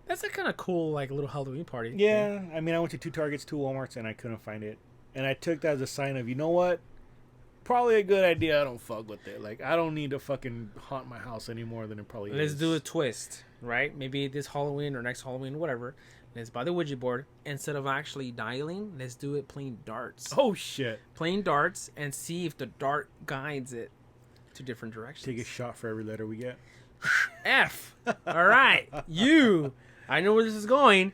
that's a kind of cool like little Halloween party. Yeah, I mean, I went to 2 Targets, 2 Walmarts, and I couldn't find it. And I took that as a sign of, you know what? Probably a good idea I don't fuck with it. Like, I don't need to fucking haunt my house any more than it probably is. Let's do a twist, right? Maybe this Halloween or next Halloween, whatever. Let's buy the Ouija board. Instead of actually dialing, let's do it playing darts. Oh, shit. Playing darts and see if the dart guides it to different directions. Take a shot for every letter we get. F. All right. I know where this is going.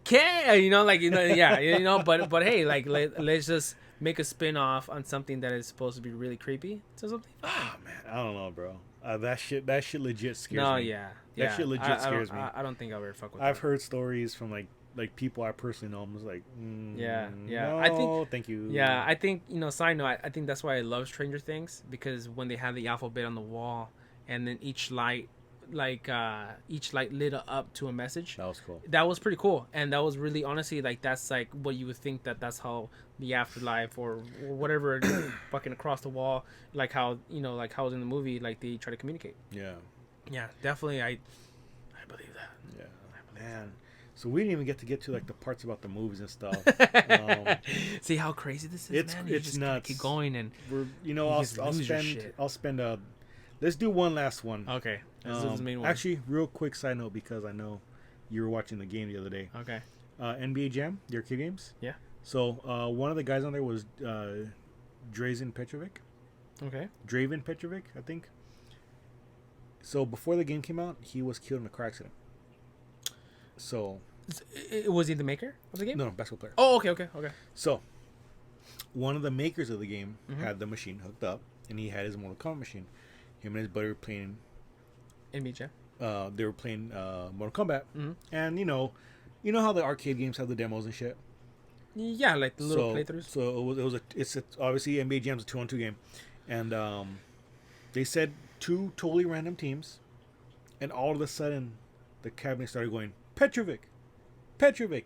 K. But hey, like let's just make a spin-off on something that is supposed to be really creepy to something fun. Oh man, I don't know, bro. That shit legit scares me. No, yeah. That shit legit scares me. I don't think I'll ever fuck with I've heard stories from like people I personally know. I'm just like, no, I think, thank you. Yeah, I think, side note, I think that's why I love Stranger Things, because when they have the alphabet on the wall, and then each light each light lit up to a message. That was cool. That was pretty cool, and that was really honestly like that's like what you would think that's how the afterlife or whatever fucking across the wall, like how like how it was in the movie, like they try to communicate. Yeah. Yeah, definitely. I believe that. Yeah. Man. So we didn't even get to like the parts about the movies and stuff. See how crazy this is, man? You It's just gotta nuts. keep going and I'll spend let's do one last one. okay. This is the main one. Actually, real quick side note, because I know you were watching the game the other day. Okay. NBA Jam, the arcade games. Yeah. So one of the guys on there was Drazen Petrovic. Okay. Draven Petrovic, I think. So before the game came out, he was killed in a car accident. So Was he the maker of the game? no, basketball player. Oh, okay. So one of the makers of the game had the machine hooked up, and he had his Mortal Kombat machine. Him and his buddy were playing. NBA Jam. They were playing Mortal Kombat, and you know how the arcade games have the demos and shit. Yeah, like the little playthroughs. So it's obviously NBA Jam's a 2-on-2 game, and they said 2 totally random teams, and all of a sudden, the cabinet started going Petrovic,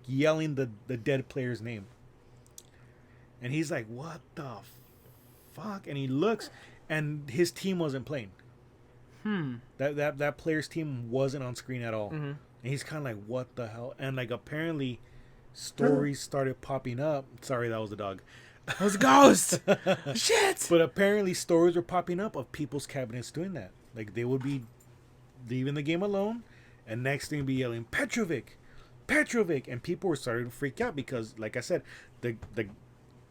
yelling the dead player's name, and he's like, "What the fuck?" And he looks, and his team wasn't playing. That player's team wasn't on screen at all, and he's kind of like, "What the hell?" And like apparently, stories started popping up. Sorry, that was the dog. It was a ghost. Shit. But apparently, stories were popping up of people's cabinets doing that. Like they would be leaving the game alone, and next thing be yelling Petrovic, and people were starting to freak out because, like I said, the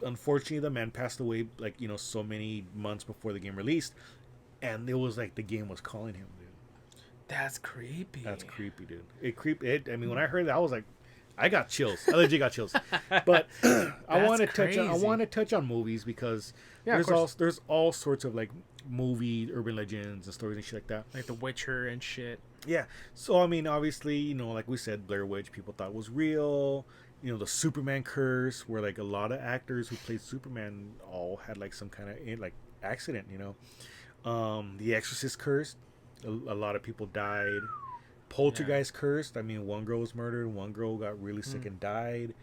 unfortunately the man passed away like so many months before the game released, and it was like the game was calling him, dude. That's creepy. That's creepy, dude. I mean, when I heard that, I was like, I got chills. I legit got chills. But I want to touch on movies because there's all sorts of like movie urban legends and stories and shit like that, like The Witcher and shit. Yeah. So I mean, obviously, like we said, Blair Witch people thought was real. The Superman curse, where like a lot of actors who played Superman all had like some kind of like accident. The Exorcist curse, a lot of people died. Poltergeist cursed. I mean, one girl was murdered, one girl got really sick and died.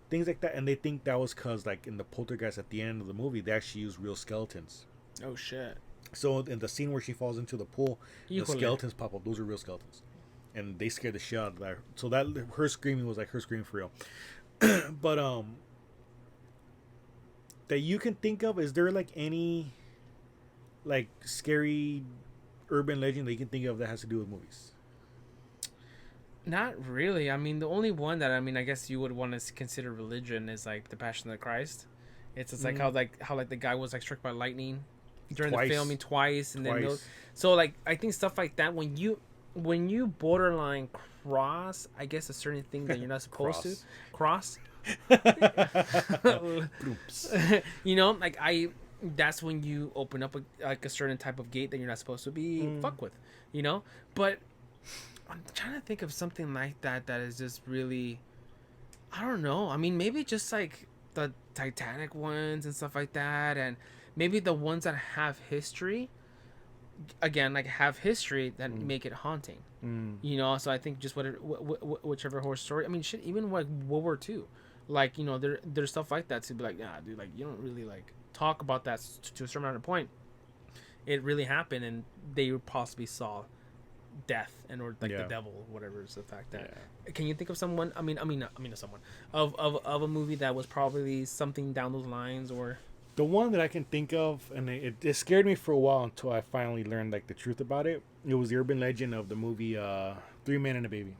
Things like that, and they think that was because like in the Poltergeist at the end of the movie, they actually used real skeletons. Oh shit. So in the scene where she falls into the pool, the skeletons pop up. Those are real skeletons, and they scared the shit out of her. So that her screaming was like her screaming for real. But that you can think of, is there like any like scary urban legend that you can think of that has to do with movies? Not really. I mean, the only one that I guess you would want to consider religion is like the Passion of the Christ. It's just like how the guy was like struck by lightning during the filming twice, and then so like I think stuff like that when you borderline cross, I guess, a certain thing that you're not supposed to cross. That's when you open up a certain type of gate that you're not supposed to be fucked with, But I'm trying to think of something like that is just really, I don't know. I mean, maybe just like the Titanic ones and stuff like that, and maybe the ones that have history. Again, like have history that make it haunting. So I think just whichever horror story. I mean, shit, even like World War II, like there's stuff like that to be like, nah, dude, like you don't really like talk about that to a certain amount of point. It really happened, and they possibly saw death and or like the devil or whatever is the fact that can you think of someone I mean someone of a movie that was probably something down those lines? Or the one that I can think of, and it scared me for a while until I finally learned like the truth about it. It was the urban legend of the movie 3 Men and a Baby.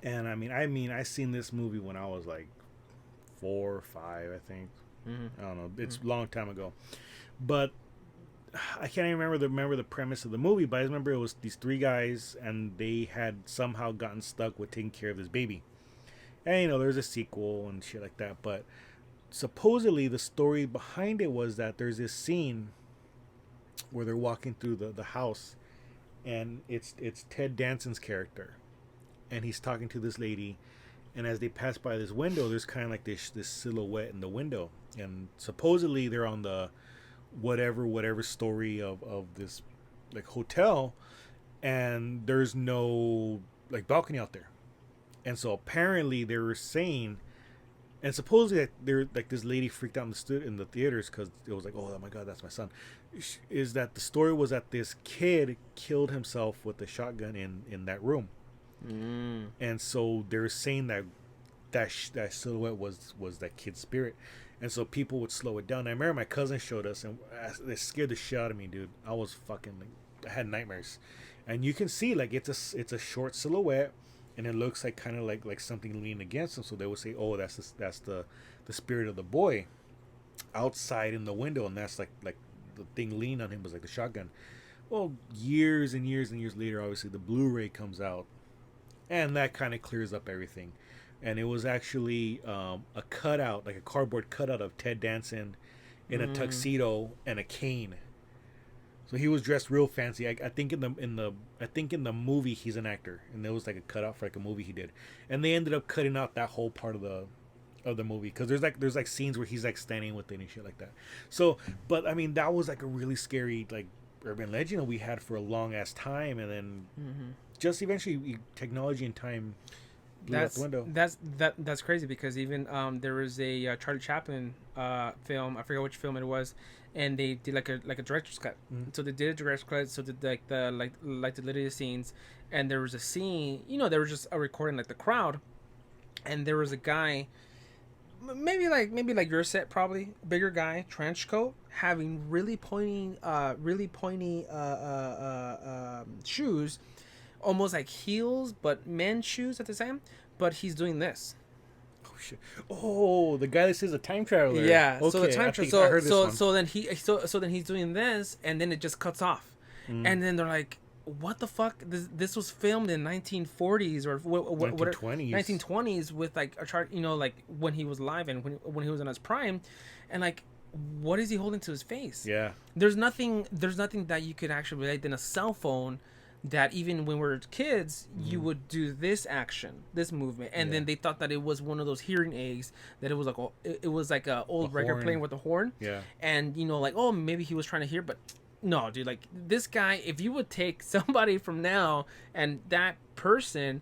And I mean I seen this movie when I was like 4 or 5, I think. I don't know, it's a long time ago, but I can't even remember the premise of the movie, but I remember it was these 3 guys, and they had somehow gotten stuck with taking care of this baby. And there's a sequel and shit like that, but supposedly the story behind it was that there's this scene where they're walking through the house, and it's Ted Danson's character, and he's talking to this lady, and as they pass by this window, there's kind of like this silhouette in the window, and supposedly they're on the whatever story of this like hotel, and there's no like balcony out there. And so apparently they were saying, and supposedly there like this lady freaked out in the theaters because it was like, oh my god, that's my son. Is that the story was that this kid killed himself with a shotgun in that room, and so they're saying that silhouette was that kid's spirit, and so people would slow it down. I remember my cousin showed us, and they scared the shit out of me, dude. I was fucking like, I had nightmares, and you can see like it's a short silhouette, and it looks like kind of like something leaning against him. So they would say, oh, that's the spirit of the boy outside in the window, and that's like the thing leaning on him was like the shotgun. Well, years and years and years later, obviously the Blu-ray comes out, and that kind of clears up everything. And it was actually a cutout, like a cardboard cutout of Ted Danson in a tuxedo and a cane. So he was dressed real fancy. I think in the movie he's an actor, and there was like a cutout for like a movie he did, and they ended up cutting out that whole part of the movie because there's like scenes where he's like standing with it and shit like that. So, but I mean that was like a really scary like urban legend we had for a long ass time, and then just eventually technology and time blew out the window. That's crazy because even there was a Charlie Chaplin film, I forget which film it was, and they did like a director's cut. So they did a director's cut, so did like the deleted scenes, and there was a scene, there was just a recording like the crowd, and there was a guy, maybe like your set, probably bigger guy, trench coat, having really pointy shoes, almost like heels, but men's shoes at the same. But he's doing this. Oh shit! Oh, the guy that says a time traveler. Yeah. Okay, So the time traveler. So then he's doing this, and then it just cuts off, and then they're like, "What the fuck? This was filmed in 1940s or what? 1920s. 1920s with like a chart, like when he was live and when he was in his prime, and like." What is he holding to his face? Yeah. There's nothing that you could actually relate in a cell phone that even when we were kids, you would do this action, this movement. And then they thought that it was one of those hearing aids, that it was like a old record playing with a horn. Yeah. And, like, oh, maybe he was trying to hear, but no, dude, like this guy, if you would take somebody from now and that person,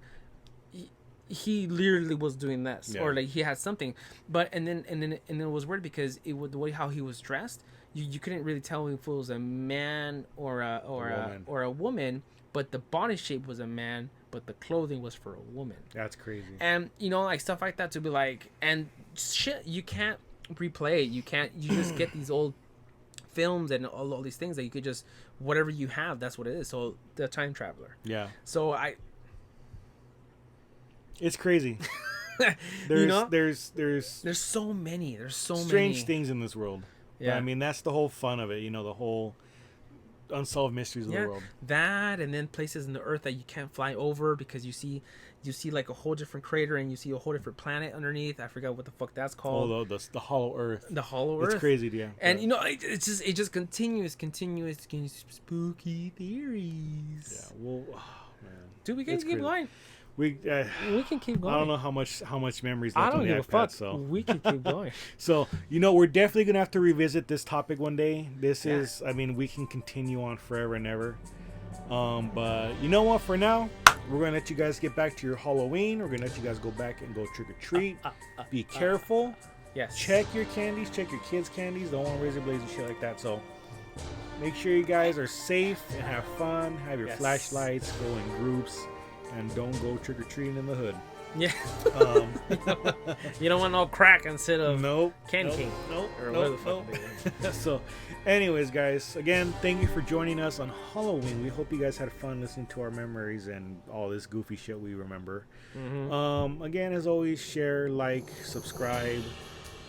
he literally was doing this, or like he had something, but and then it was weird because it was the way how he was dressed. You couldn't really tell if it was a man or a woman, but the body shape was a man, but the clothing was for a woman. That's crazy. And like stuff like that to be like, and shit, you can't replay it. You just get these old films and all these things that you could just whatever you have, that's what it is. So the time traveler. Yeah. So It's crazy. There's so many. There's so strange many things in this world. Yeah. But, I mean, that's the whole fun of it. The whole unsolved mysteries of the world. That, and then places in the earth that you can't fly over because you see like a whole different crater and you see a whole different planet underneath. I forgot what the fuck that's called. Oh, the hollow earth. The hollow earth. It's crazy, yeah. And it just continues spooky theories. Yeah. Well, oh, man. Dude, we can keep going. We can keep going. I don't know how much memories left I don't on the give iPad, a fuck. so We can keep going. So we're definitely gonna have to revisit this topic one day. This is, I mean, we can continue on forever and ever. But you know what? For now, we're gonna let you guys get back to your Halloween. We're gonna let you guys go back and go trick or treat. Be careful. Yes. Check your candies. Check your kids' candies. Don't want razor blades and shit like that. So make sure you guys are safe and have fun. Have your flashlights. Go in groups. And don't go trick-or-treating in the hood. Yeah. You don't want no crack instead of candy cane. Nope. So, anyways, guys, again, thank you for joining us on Halloween. We hope you guys had fun listening to our memories and all this goofy shit we remember. Again, as always, share, like, subscribe,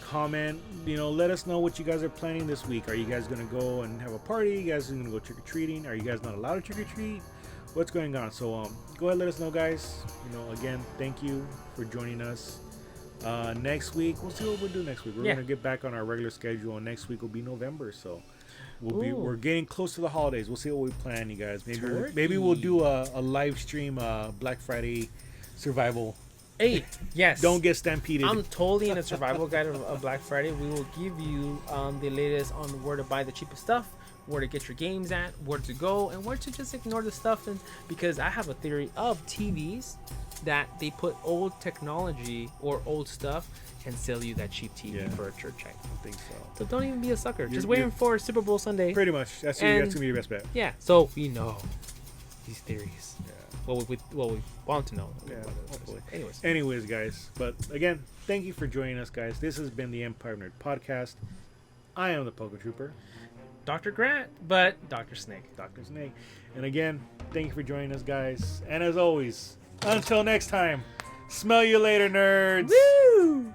comment. Let us know what you guys are planning this week. Are you guys going to go and have a party? Are you guys going to go trick-or-treating? Are you guys not allowed to trick-or-treat? What's going on? So go ahead, let us know, guys. Again, thank you for joining us. Next week, we'll see what we'll do next week. We're gonna get back on our regular schedule, and next week will be November. So we're getting close to the holidays. We'll see what we plan, you guys. Maybe we'll do a live stream Black Friday survival Hey, yes. Don't get stampeded. I'm totally in a survival guide of Black Friday. We will give you the latest on where to buy the cheapest stuff, where to get your games at, where to go, and where to just ignore the stuff. And because I have a theory of TVs that they put old technology or old stuff and sell you that cheap TV for a church check. I think so. So don't even be a sucker. Just waiting for Super Bowl Sunday. Pretty much. That's gonna be your best bet. Yeah. So we know these theories. Yeah. Well, we want to know. Yeah, hopefully. Anyways, guys. But again, thank you for joining us, guys. This has been the Empire Nerd Podcast. I am the PokéTrooper, Dr. Grant, but Dr. Snake. Dr. Snake. And again, thank you for joining us, guys. And as always, until next time, smell you later, nerds. Woo!